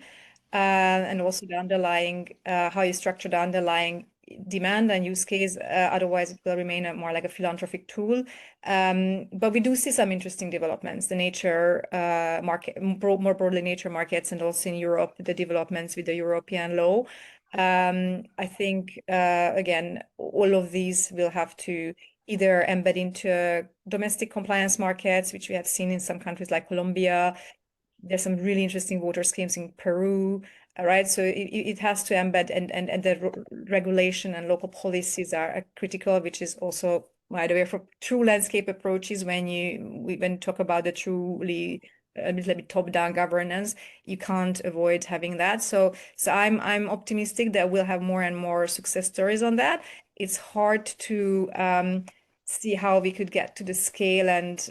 S7: And also the underlying, how you structure the underlying demand and use case. Otherwise, it will remain more like a philanthropic tool. But we do see some interesting developments. The nature market, more broadly nature markets, and also in Europe, the developments with the European law. I think, again, all of these will have to either embed into domestic compliance markets, which we have seen in some countries like Colombia. There's some really interesting water schemes in Peru, right? So it has to embed, and the regulation and local policies are critical, which is also, by the way, for true landscape approaches, when you talk about the truly a little bit top-down governance, you can't avoid having that. So I'm optimistic that we'll have more and more success stories on that. It's hard to see how we could get to the scale and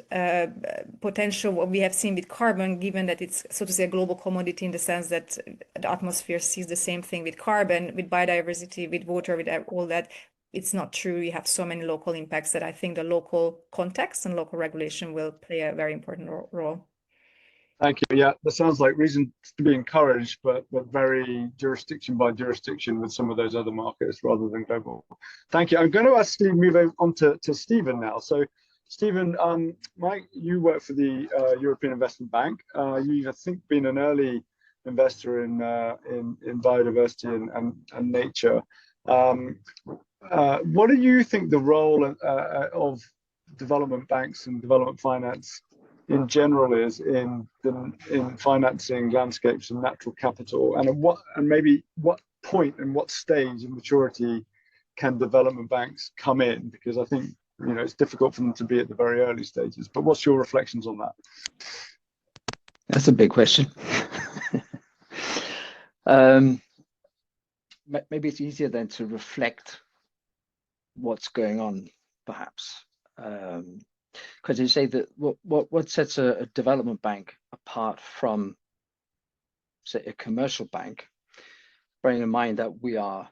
S7: potential what we have seen with carbon, given that it's, so to say, a global commodity, in the sense that the atmosphere sees the same thing with carbon, with biodiversity, with water, with all that. It's not true. You have so many local impacts that I think the local context and local regulation will play a very important role.
S6: Thank you. Yeah, that sounds like reason to be encouraged, but very jurisdiction by jurisdiction with some of those other markets rather than global. Thank you. I'm going to actually move on to Stephen now. So, Stephen, Mike, you work for the European Investment Bank. You've, I think, been an early investor in biodiversity and nature. What do you think the role of development banks and development finance in general is in financing landscapes and natural capital, and maybe what point and what stage of maturity can development banks come in? Because I think, you know, it's difficult for them to be at the very early stages. But what's your reflections on that?
S8: That's a big question. Maybe it's easier then to reflect what's going on, perhaps. Because you say that what sets a development bank apart from, say, a commercial bank, bearing in mind that we are,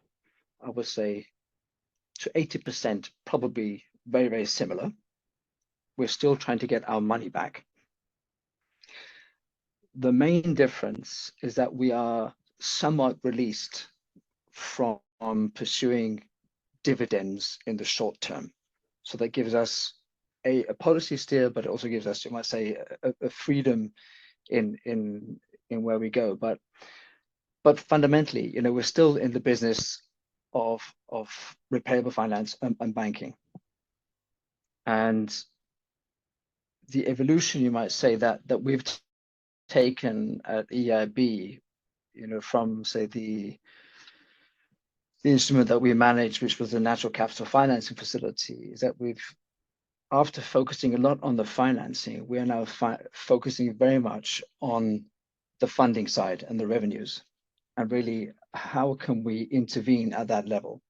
S8: I would say, to 80% probably very, very similar. We're still trying to get our money back. The main difference is that we are somewhat released from pursuing dividends in the short term. So that gives us a policy steer, but it also gives us, you might say, a freedom in where we go. But fundamentally, you know, we're still in the business of repayable finance and banking. And the evolution, you might say, that we've taken at EIB, you know, from, say, the instrument that we managed, which was the natural capital financing facility, is that we've, after focusing a lot on the financing, we are now focusing very much on the funding side and the revenues, and really how can we intervene at that level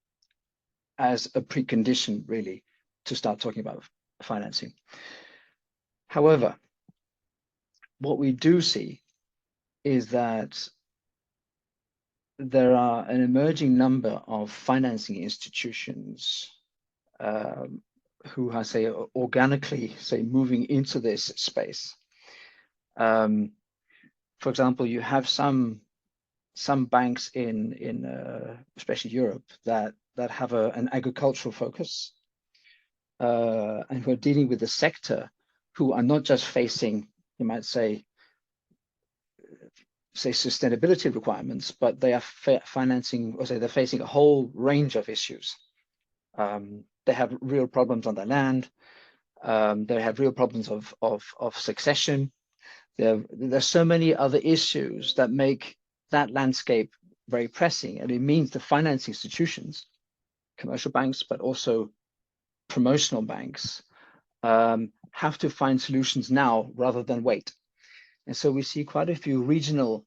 S8: as a precondition, really, to start talking about financing. However, what we do see is that there are an emerging number of financing institutions who are, say, organically, say, moving into this space. For example, you have some banks in especially Europe that have an agricultural focus and who are dealing with the sector, who are not just facing, you might say sustainability requirements, but they are financing, or say they're facing a whole range of issues. They have real problems on their land. They have real problems of succession. There's so many other issues that make that landscape very pressing, and it means the finance institutions, commercial banks, but also promotional banks, have to find solutions now rather than wait. And so we see quite a few regional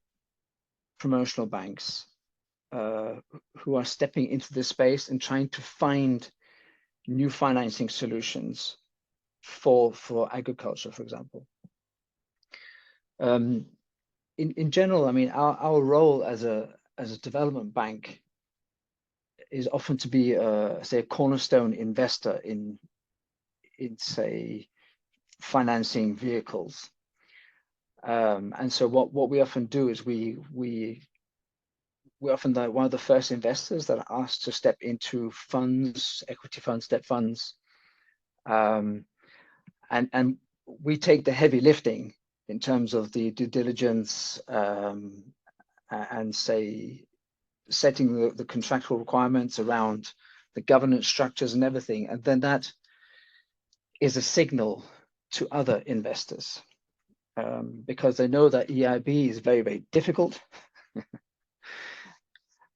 S8: promotional banks who are stepping into this space and trying to find new financing solutions for agriculture, for example. In general, I mean, our role as a development bank is often to be say a cornerstone investor in say financing vehicles. And so what we often do is we're often one of the first investors that are asked to step into funds, equity funds, debt funds, and we take the heavy lifting in terms of the due diligence and say setting the contractual requirements around the governance structures and everything, and then that is a signal to other investors because they know that EIB is very, very difficult.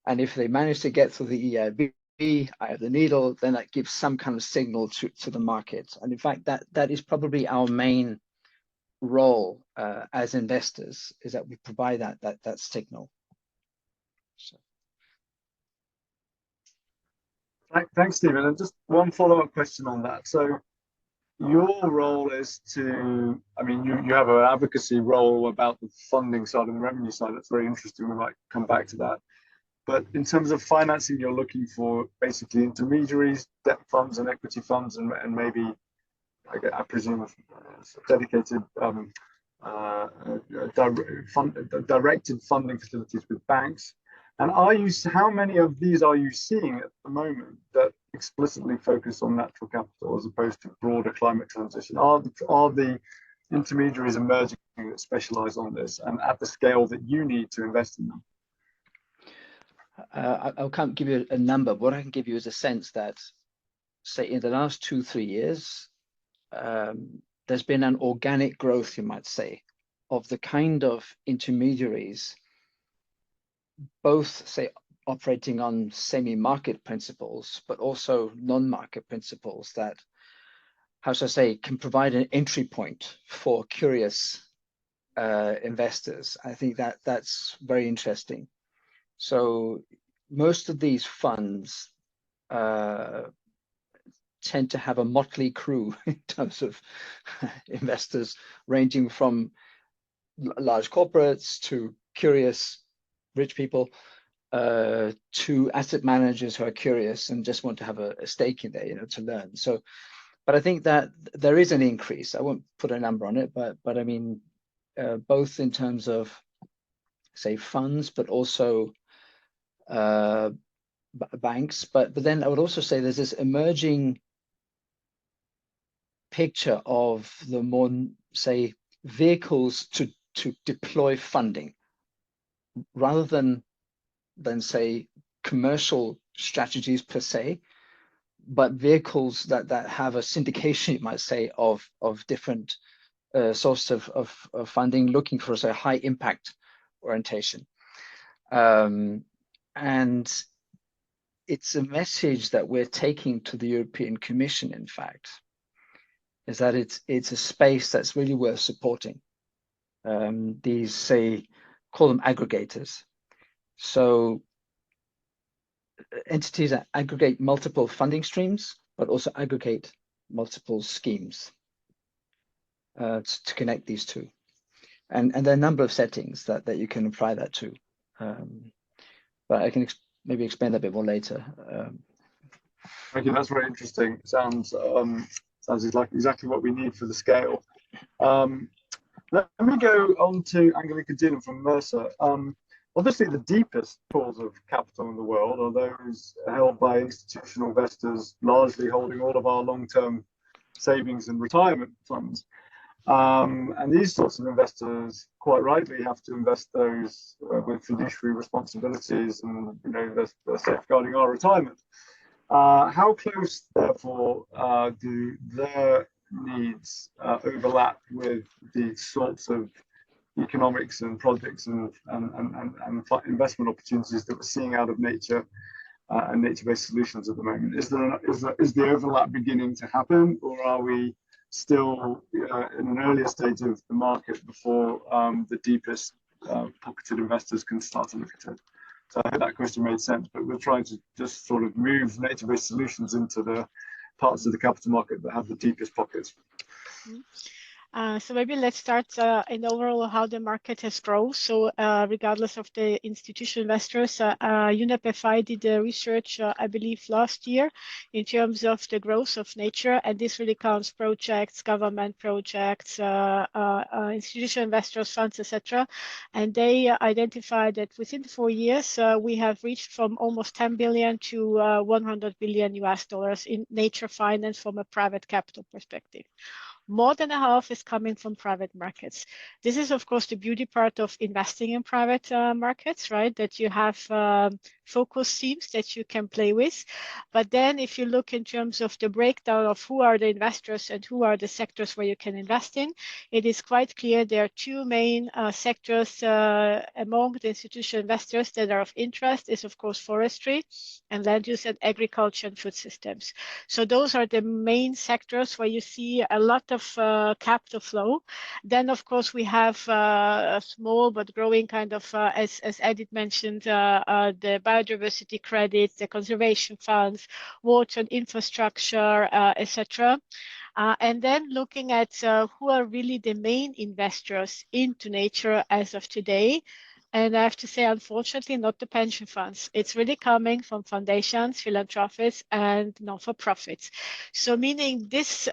S8: And if they manage to get through the EIB, eye of the needle, then that gives some kind of signal to the market. And in fact, that is probably our main role as investors, is that we provide that signal. So.
S6: Thanks, Stephen. And just one follow-up question on that. So your role is to, I mean, you have an advocacy role about the funding side and the revenue side. That's very interesting. We might come back to that. But in terms of financing, you're looking for basically intermediaries, debt funds and equity funds, and maybe, I presume, dedicated directed funding facilities with banks. And how many of these are you seeing at the moment that explicitly focus on natural capital as opposed to broader climate transition? Are the intermediaries emerging that specialize on this and at the scale that you need to invest in them?
S8: I can't give you a number. What I can give you is a sense that, say, in the last 2-3 years, there's been an organic growth, you might say, of the kind of intermediaries, both, say, operating on semi-market principles, but also non-market principles that, how should I say, can provide an entry point for curious investors. I think that's very interesting. So most of these funds tend to have a motley crew in terms of investors, ranging from large corporates to curious rich people to asset managers who are curious and just want to have a stake in there, to learn. So, but I think that there is an increase. I won't put a number on it, but I mean, both in terms of, say, funds, but also banks. But then I would also say there's this emerging picture of the more, say, vehicles to deploy funding rather than say commercial strategies per se, but vehicles that have a syndication, you might say, of different sources of funding, looking for, say, high impact orientation. And it's a message that we're taking to the European Commission, in fact, is that it's a space that's really worth supporting. These, say, call them aggregators. So entities that aggregate multiple funding streams, but also aggregate multiple schemes to connect these two. And there are a number of settings that you can apply that to. But I can maybe explain that a bit more later.
S6: Thank you. That's very interesting. Sounds like exactly what we need for the scale. Let me go on to Angelika Dillon from Mercer. Obviously, the deepest pools of capital in the world are those held by institutional investors, largely holding all of our long-term savings and retirement funds. And these sorts of investors, quite rightly, have to invest those with fiduciary responsibilities, and they're safeguarding our retirement. How close, therefore, do their needs overlap with the sorts of economics and projects and investment opportunities that we're seeing out of nature and nature-based solutions at the moment? Is the overlap beginning to happen, or are we still in an earlier stage of the market before the deepest pocketed investors can start to look at it? So I hope that question made sense, but we're trying to just sort of move nature-based solutions into the parts of the capital market that have the deepest pockets.
S9: So maybe let's start in overall how the market has grown. So regardless of the institutional investors, UNEP FI did the research, I believe, last year in terms of the growth of nature. And this really counts projects, government projects, institutional investors, funds, etc. And they identified that within 4 years, we have reached from almost 10 billion to 100 billion US dollars in nature finance from a private capital perspective. More than a half is coming from private markets. This is, of course, the beauty part of investing in private markets, right? That you have focus themes that you can play with. But then if you look in terms of the breakdown of who are the investors and who are the sectors where you can invest in, it is quite clear there are two main sectors among the institutional investors that are of interest is, of course, forestry and land use and agriculture and food systems. So those are the main sectors where you see a lot of capital flow. Then, of course, we have a small but growing kind of, as Edith mentioned, the biodiversity credits, the conservation funds, water and infrastructure, etc. And then looking at who are really the main investors into nature as of today. And I have to say, unfortunately, not the pension funds. It's really coming from foundations, philanthropists, and not-for-profits. So meaning this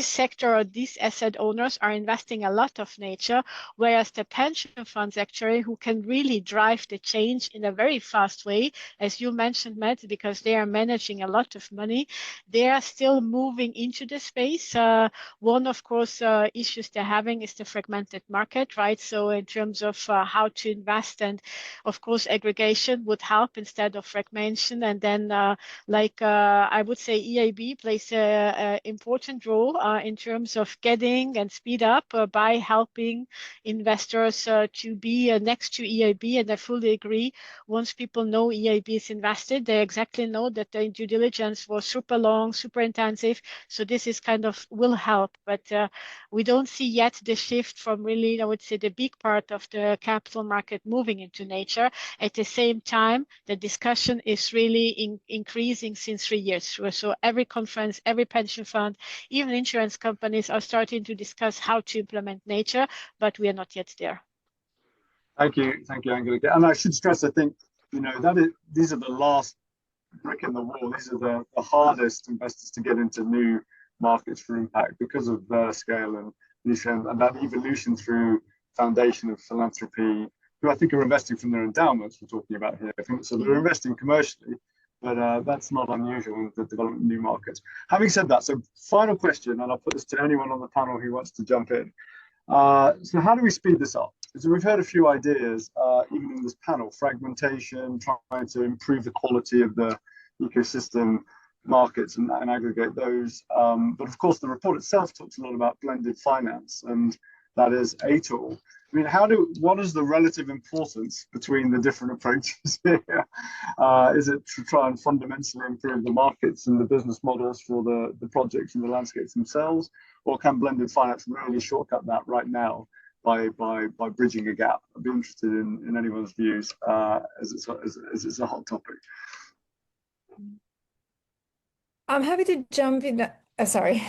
S9: sector or these asset owners are investing a lot of nature, whereas the pension funds actually who can really drive the change in a very fast way, as you mentioned, Matt, because they are managing a lot of money, they are still moving into the space. One, of course, issues they're having is the fragmented market, right? So in terms of how to invest, and of course, aggregation would help instead of fragmentation. And then I would say EIB plays an important role in terms of getting and speed up by helping investors to be next to EIB. And I fully agree. Once people know EIB is invested, they exactly know that the due diligence was super long, super intensive. So this is kind of will help. But we don't see yet the shift from really, I would say, the big part of the capital market moving into nature. At the same time, the discussion is really increasing since 3 years. So every conference, every pension fund, even insurance companies are starting to discuss how to implement nature, but we are not yet there.
S6: Thank you, Angelica. And I should stress, I think, these are the last brick in the wall. These are the hardest investors to get into new markets for impact because of their scale and that evolution through foundation of philanthropy, who I think are investing from their endowments we're talking about here. So they're investing commercially, but that's not unusual in the development of new markets. Having said that, so final question, and I'll put this to anyone on the panel who wants to jump in. So how do we speed this up? So we've heard a few ideas, even in this panel, fragmentation, trying to improve the quality of the ecosystem markets and aggregate those. But of course, the report itself talks a lot about blended finance, and that is a tool. I mean, what is the relative importance between the different approaches here? Is it to try and fundamentally improve the markets and the business models for the projects and the landscapes themselves, or can blended finance really shortcut that right now by bridging a gap? I'd be interested in anyone's views as it's a hot topic.
S7: I'm happy to jump in. Sorry.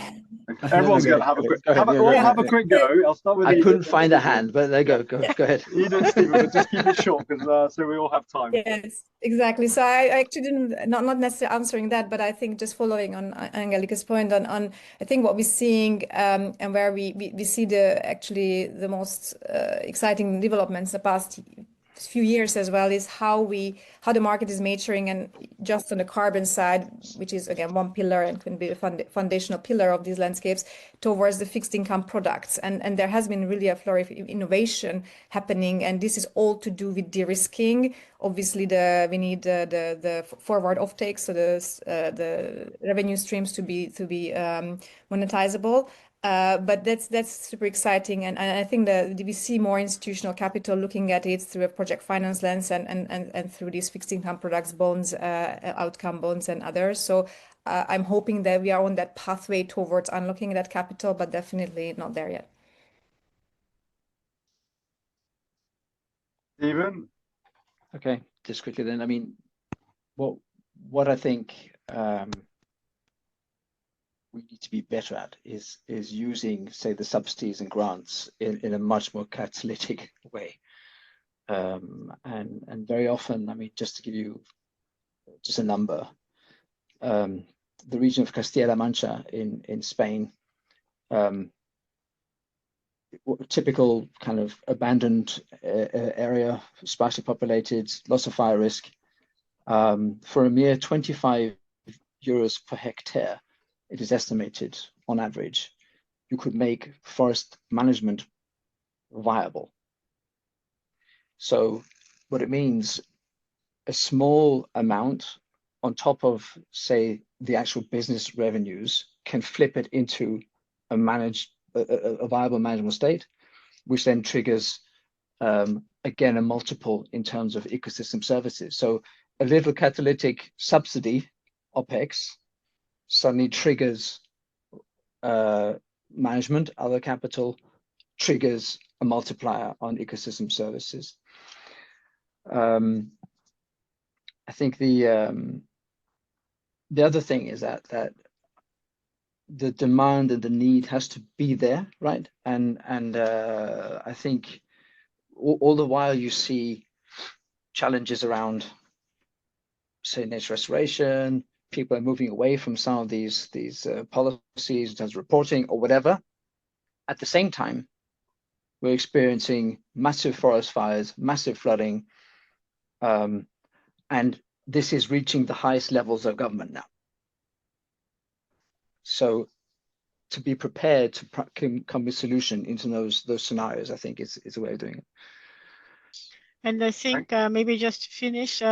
S6: Everyone's going to have a quick have a quick go. I'll start with
S8: I couldn't find a hand, but there you go. Go ahead.
S6: Edith and Stephen, but just keep it short because so we all have time.
S7: Yes, exactly. So I actually not necessarily answering that, but I think just following on Angelica's point on I think what we're seeing and where we see the most exciting developments the past few years as well is how the market is maturing, and just on the carbon side, which is again one pillar and can be a foundational pillar of these landscapes, towards the fixed income products. And there has been really a flurry of innovation happening, and this is all to do with de-risking. Obviously, we need the forward offtake, so the revenue streams to be monetizable. But that's super exciting, and I think that we see more institutional capital looking at it through a project finance lens and through these fixed income products, bonds, outcome bonds, and others. So I'm hoping that we are on that pathway towards unlocking that capital, but definitely not there yet.
S6: Stephen?
S8: Okay, just quickly then. I mean, what I think we need to be better at is using, say, the subsidies and grants in a much more catalytic way. And very often, I mean, just to give you just a number, the region of Castilla-La Mancha in Spain, typical kind of abandoned area, sparsely populated, lots of fire risk. For a mere 25 euros per hectare, it is estimated on average, you could make forest management viable. So what it means, a small amount on top of, say, the actual business revenues can flip it into a viable manageable state, which then triggers, again, a multiple in terms of ecosystem services. So a little catalytic subsidy, OPEX, suddenly triggers management, other capital, triggers a multiplier on ecosystem services. I think the other thing is that the demand and the need has to be there, right? And I think all the while you see challenges around, say, nature restoration. People are moving away from some of these policies in terms of reporting or whatever. At the same time, we're experiencing massive forest fires, massive flooding, and this is reaching the highest levels of government now. So to be prepared to come with solution into those scenarios, I think is a way of doing it.
S9: And I think maybe just to finish,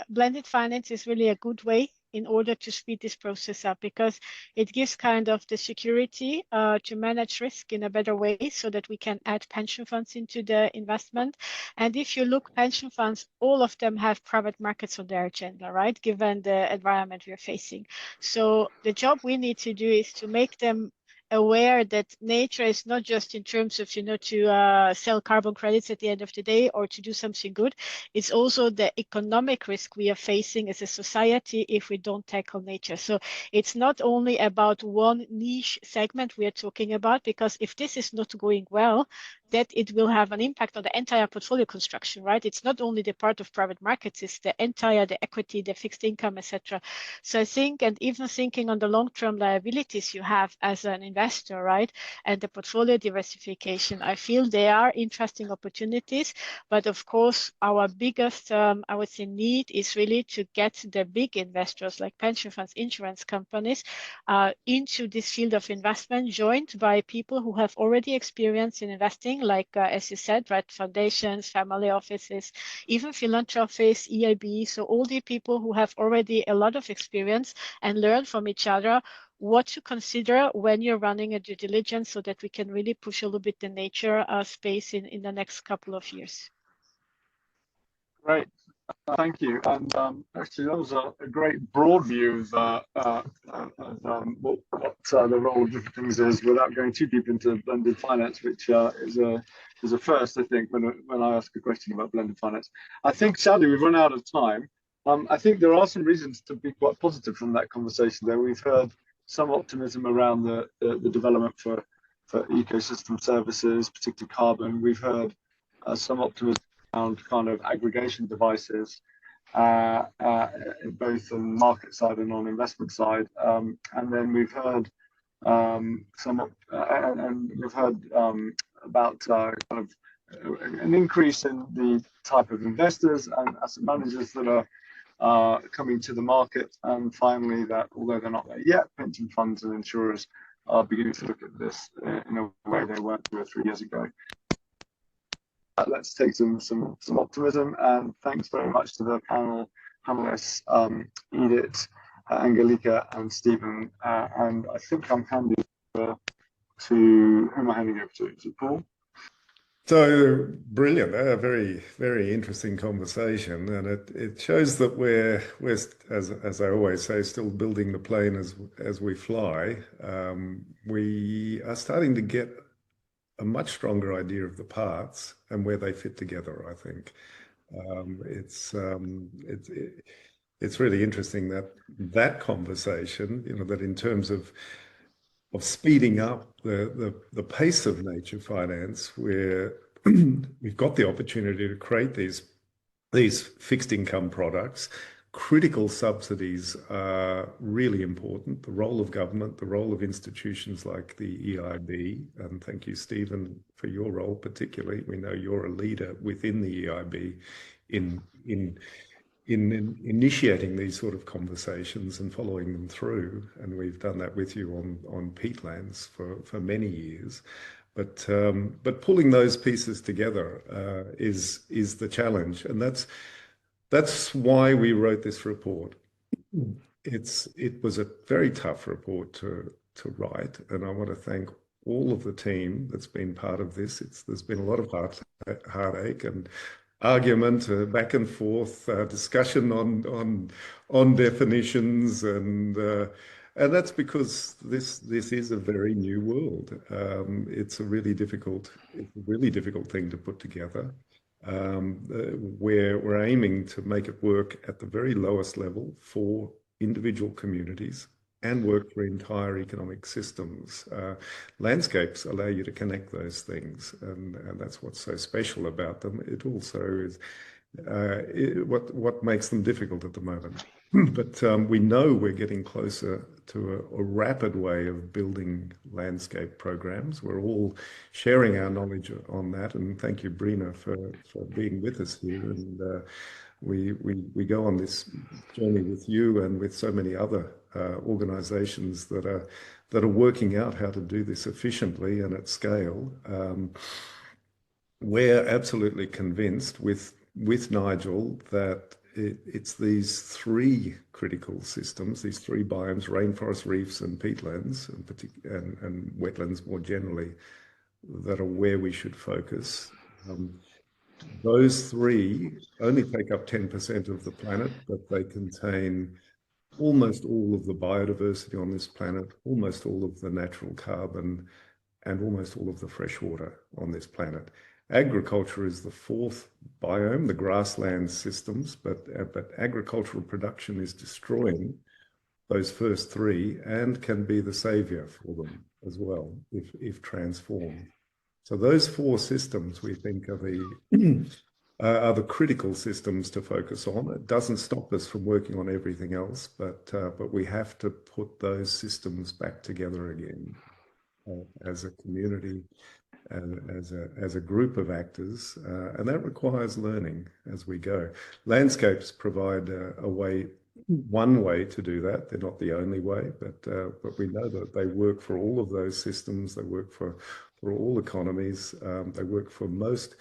S9: blended finance is really a good way in order to speed this process up, because it gives kind of the security to manage risk in a better way so that we can add pension funds into the investment. And if you look, pension funds, all of them have private markets on their agenda, right? Given the environment we're facing. So the job we need to do is to make them aware that nature is not just in terms of, to sell carbon credits at the end of the day or to do something good. It's also the economic risk we are facing as a society if we don't tackle nature. So it's not only about one niche segment we are talking about, because if this is not going well, that it will have an impact on the entire portfolio construction, right? It's not only the part of private markets, it's the entire, the equity, the fixed income, etc. So I think, and even thinking on the long-term liabilities you have as an investor, right? And the portfolio diversification, I feel they are interesting opportunities. But of course, our biggest, I would say, need is really to get the big investors like pension funds, insurance companies into this field of investment, joined by people who have already experience in investing, like, as you said, right, foundations, family offices, even philanthropists, EIB. So all the people who have already a lot of experience and learn from each other what to consider when you're running a due diligence, so that we can really push a little bit the nature space in the next couple of years.
S6: Great. Thank you. And actually, that was a great broad view of what the role of different things is, without going too deep into blended finance, which is a first, I think, when I ask a question about blended finance. I think, sadly, we've run out of time. I think there are some reasons to be quite positive from that conversation there. We've heard some optimism around the development for ecosystem services, particularly carbon. We've heard some optimism around kind of aggregation devices, both on the market side and on investment side. And then we've heard about kind of an increase in the type of investors and asset managers that are coming to the market, and finally that although they're not there yet, pension funds and insurers are beginning to look at this in a way they weren't 2 or 3 years ago. Let's take some optimism, and thanks very much to the panelists, Edith, Angelica, and Stephen. And I think I'm handing over to, who am I handing over to? Is it Paul?
S2: So brilliant, a very, very interesting conversation, and it shows that we're as I always say, still building the plane as we fly. We are starting to get a much stronger idea of the parts and where they fit together. I think it's really interesting that conversation, you know, that in terms of speeding up the pace of nature finance, where we've got the opportunity to create these fixed income products. Critical subsidies are really important. The role of government, the role of institutions like the EIB, and thank you, Stephen, for your role particularly. We know you're a leader within the EIB in initiating these sort of conversations and following them through, and we've done that with you on peatlands for many years. But pulling those pieces together is the challenge, and that's why we wrote this report. It was a very tough report to write, and I want to thank all of the team that's been part of this. There's been a lot of heartache and argument, back and forth, discussion on definitions, and that's because this is a very new world. It's a really difficult thing to put together. We're aiming to make it work at the very lowest level for individual communities and work for entire economic systems. Landscapes allow you to connect those things, and that's what's so special about them. It also is what makes them difficult at the moment. But we know we're getting closer to a rapid way of building landscape programs. We're all sharing our knowledge on that, and thank you, Brina, for being with us here. And we go on this journey with you and with so many other organisations that are working out how to do this efficiently and at scale. We're absolutely convinced with Nigel that it's these three critical systems, these three biomes: rainforests, reefs, and peatlands, and wetlands more generally, that are where we should focus. Those three only take up 10% of the planet, but they contain almost all of the biodiversity on this planet, almost all of the natural carbon, and almost all of the fresh water on this planet. Agriculture is the fourth biome, the grassland systems, but agricultural production is destroying those first three and can be the savior for them as well, if transformed. So those four systems, we think, are the critical systems to focus on. It doesn't stop us from working on everything else, but we have to put those systems back together again as a community and as a group of actors, and that requires learning as we go. Landscapes provide one way to do that. They're not the only way, but we know that they work for all of those systems. They work for all economies. They work for most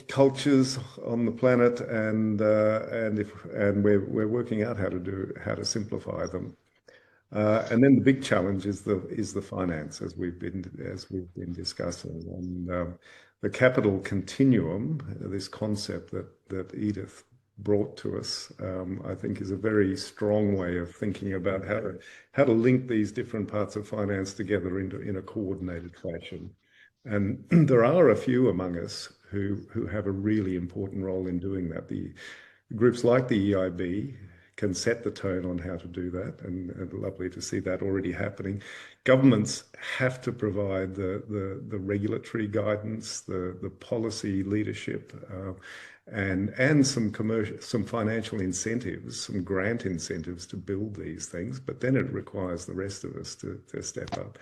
S2: cultures on the planet, and we're working out how to simplify them. And then the big challenge is the finance, as we've been discussing, and the capital continuum. This concept that Edith brought to us, I think, is a very strong way of thinking about how to link these different parts of finance together in a coordinated fashion. And there are a few among us who have a really important role in doing that. The groups like the EIB can set the tone on how to do that, and lovely to see that already happening. Governments have to provide the regulatory guidance, the policy leadership, and some financial incentives, some grant incentives to build these things. But then it requires the rest of us to step up.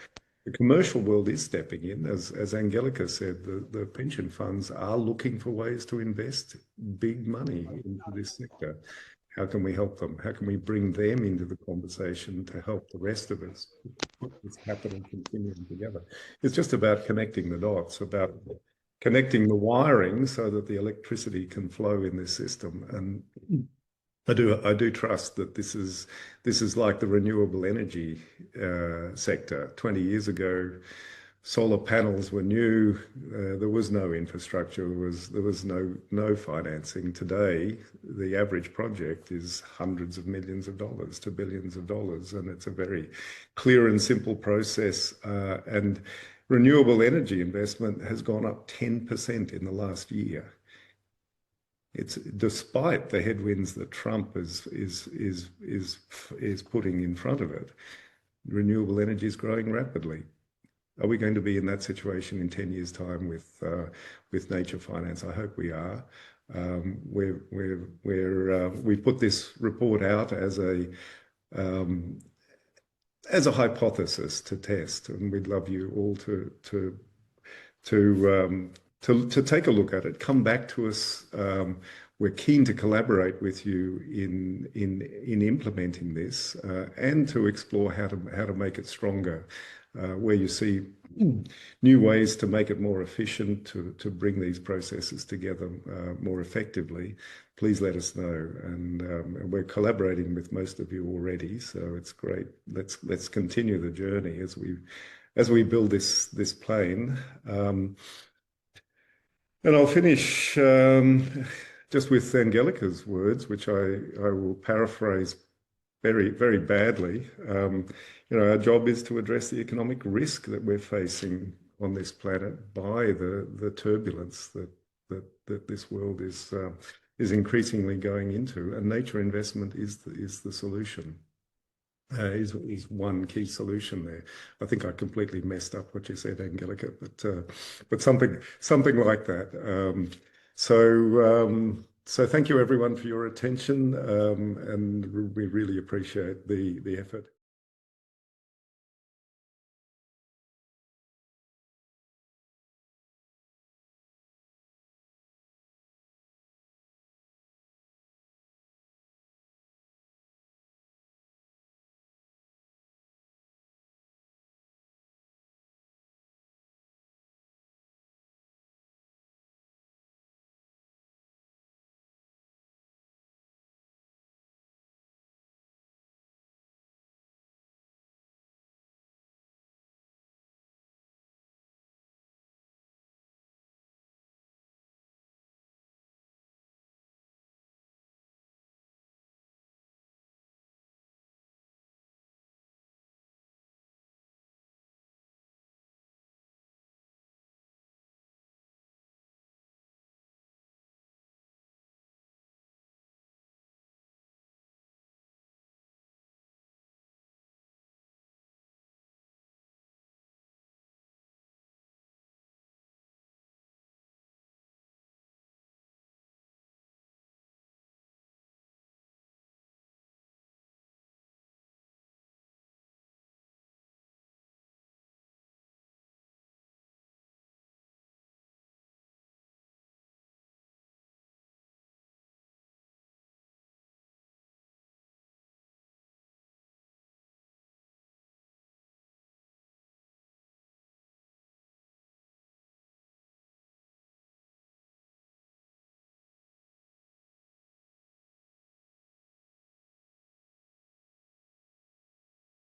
S2: The commercial world is stepping in. As Angelica said, the pension funds are looking for ways to invest big money into this sector. How can we help them? How can we bring them into the conversation to help the rest of us put this capital continuum together? It's just about connecting the dots, about connecting the wiring so that the electricity can flow in this system. And I do trust that this is like the renewable energy sector. 20 years ago, solar panels were new. There was no infrastructure. There was no financing. Today, the average project is hundreds of millions of dollars to billions of dollars, and it's a very clear and simple process. And renewable energy investment has gone up 10% in the last year. It's despite the headwinds that Trump is putting in front of it. Renewable energy is growing rapidly. Are we going to be in that situation in 10 years' time with nature finance? I hope we are. We put this report out as a hypothesis to test, and we'd love you all to take a look at it, come back to us. We're keen to collaborate with you in implementing this and to explore how to make it stronger. Where you see new ways to make it more efficient, to bring these processes together more effectively, please let us know. And we're collaborating with most of you already, so it's great. Let's continue the journey as we build this plane. And I'll finish just with Angelica's words, which I will paraphrase very, very badly. Our job is to address the economic risk that we're facing on this planet by the turbulence that this world is increasingly going into, and nature investment is the solution. Is one key solution there. I think I completely messed up what you said, Angelica, but something like that. So thank you everyone for your attention, and we really appreciate the effort.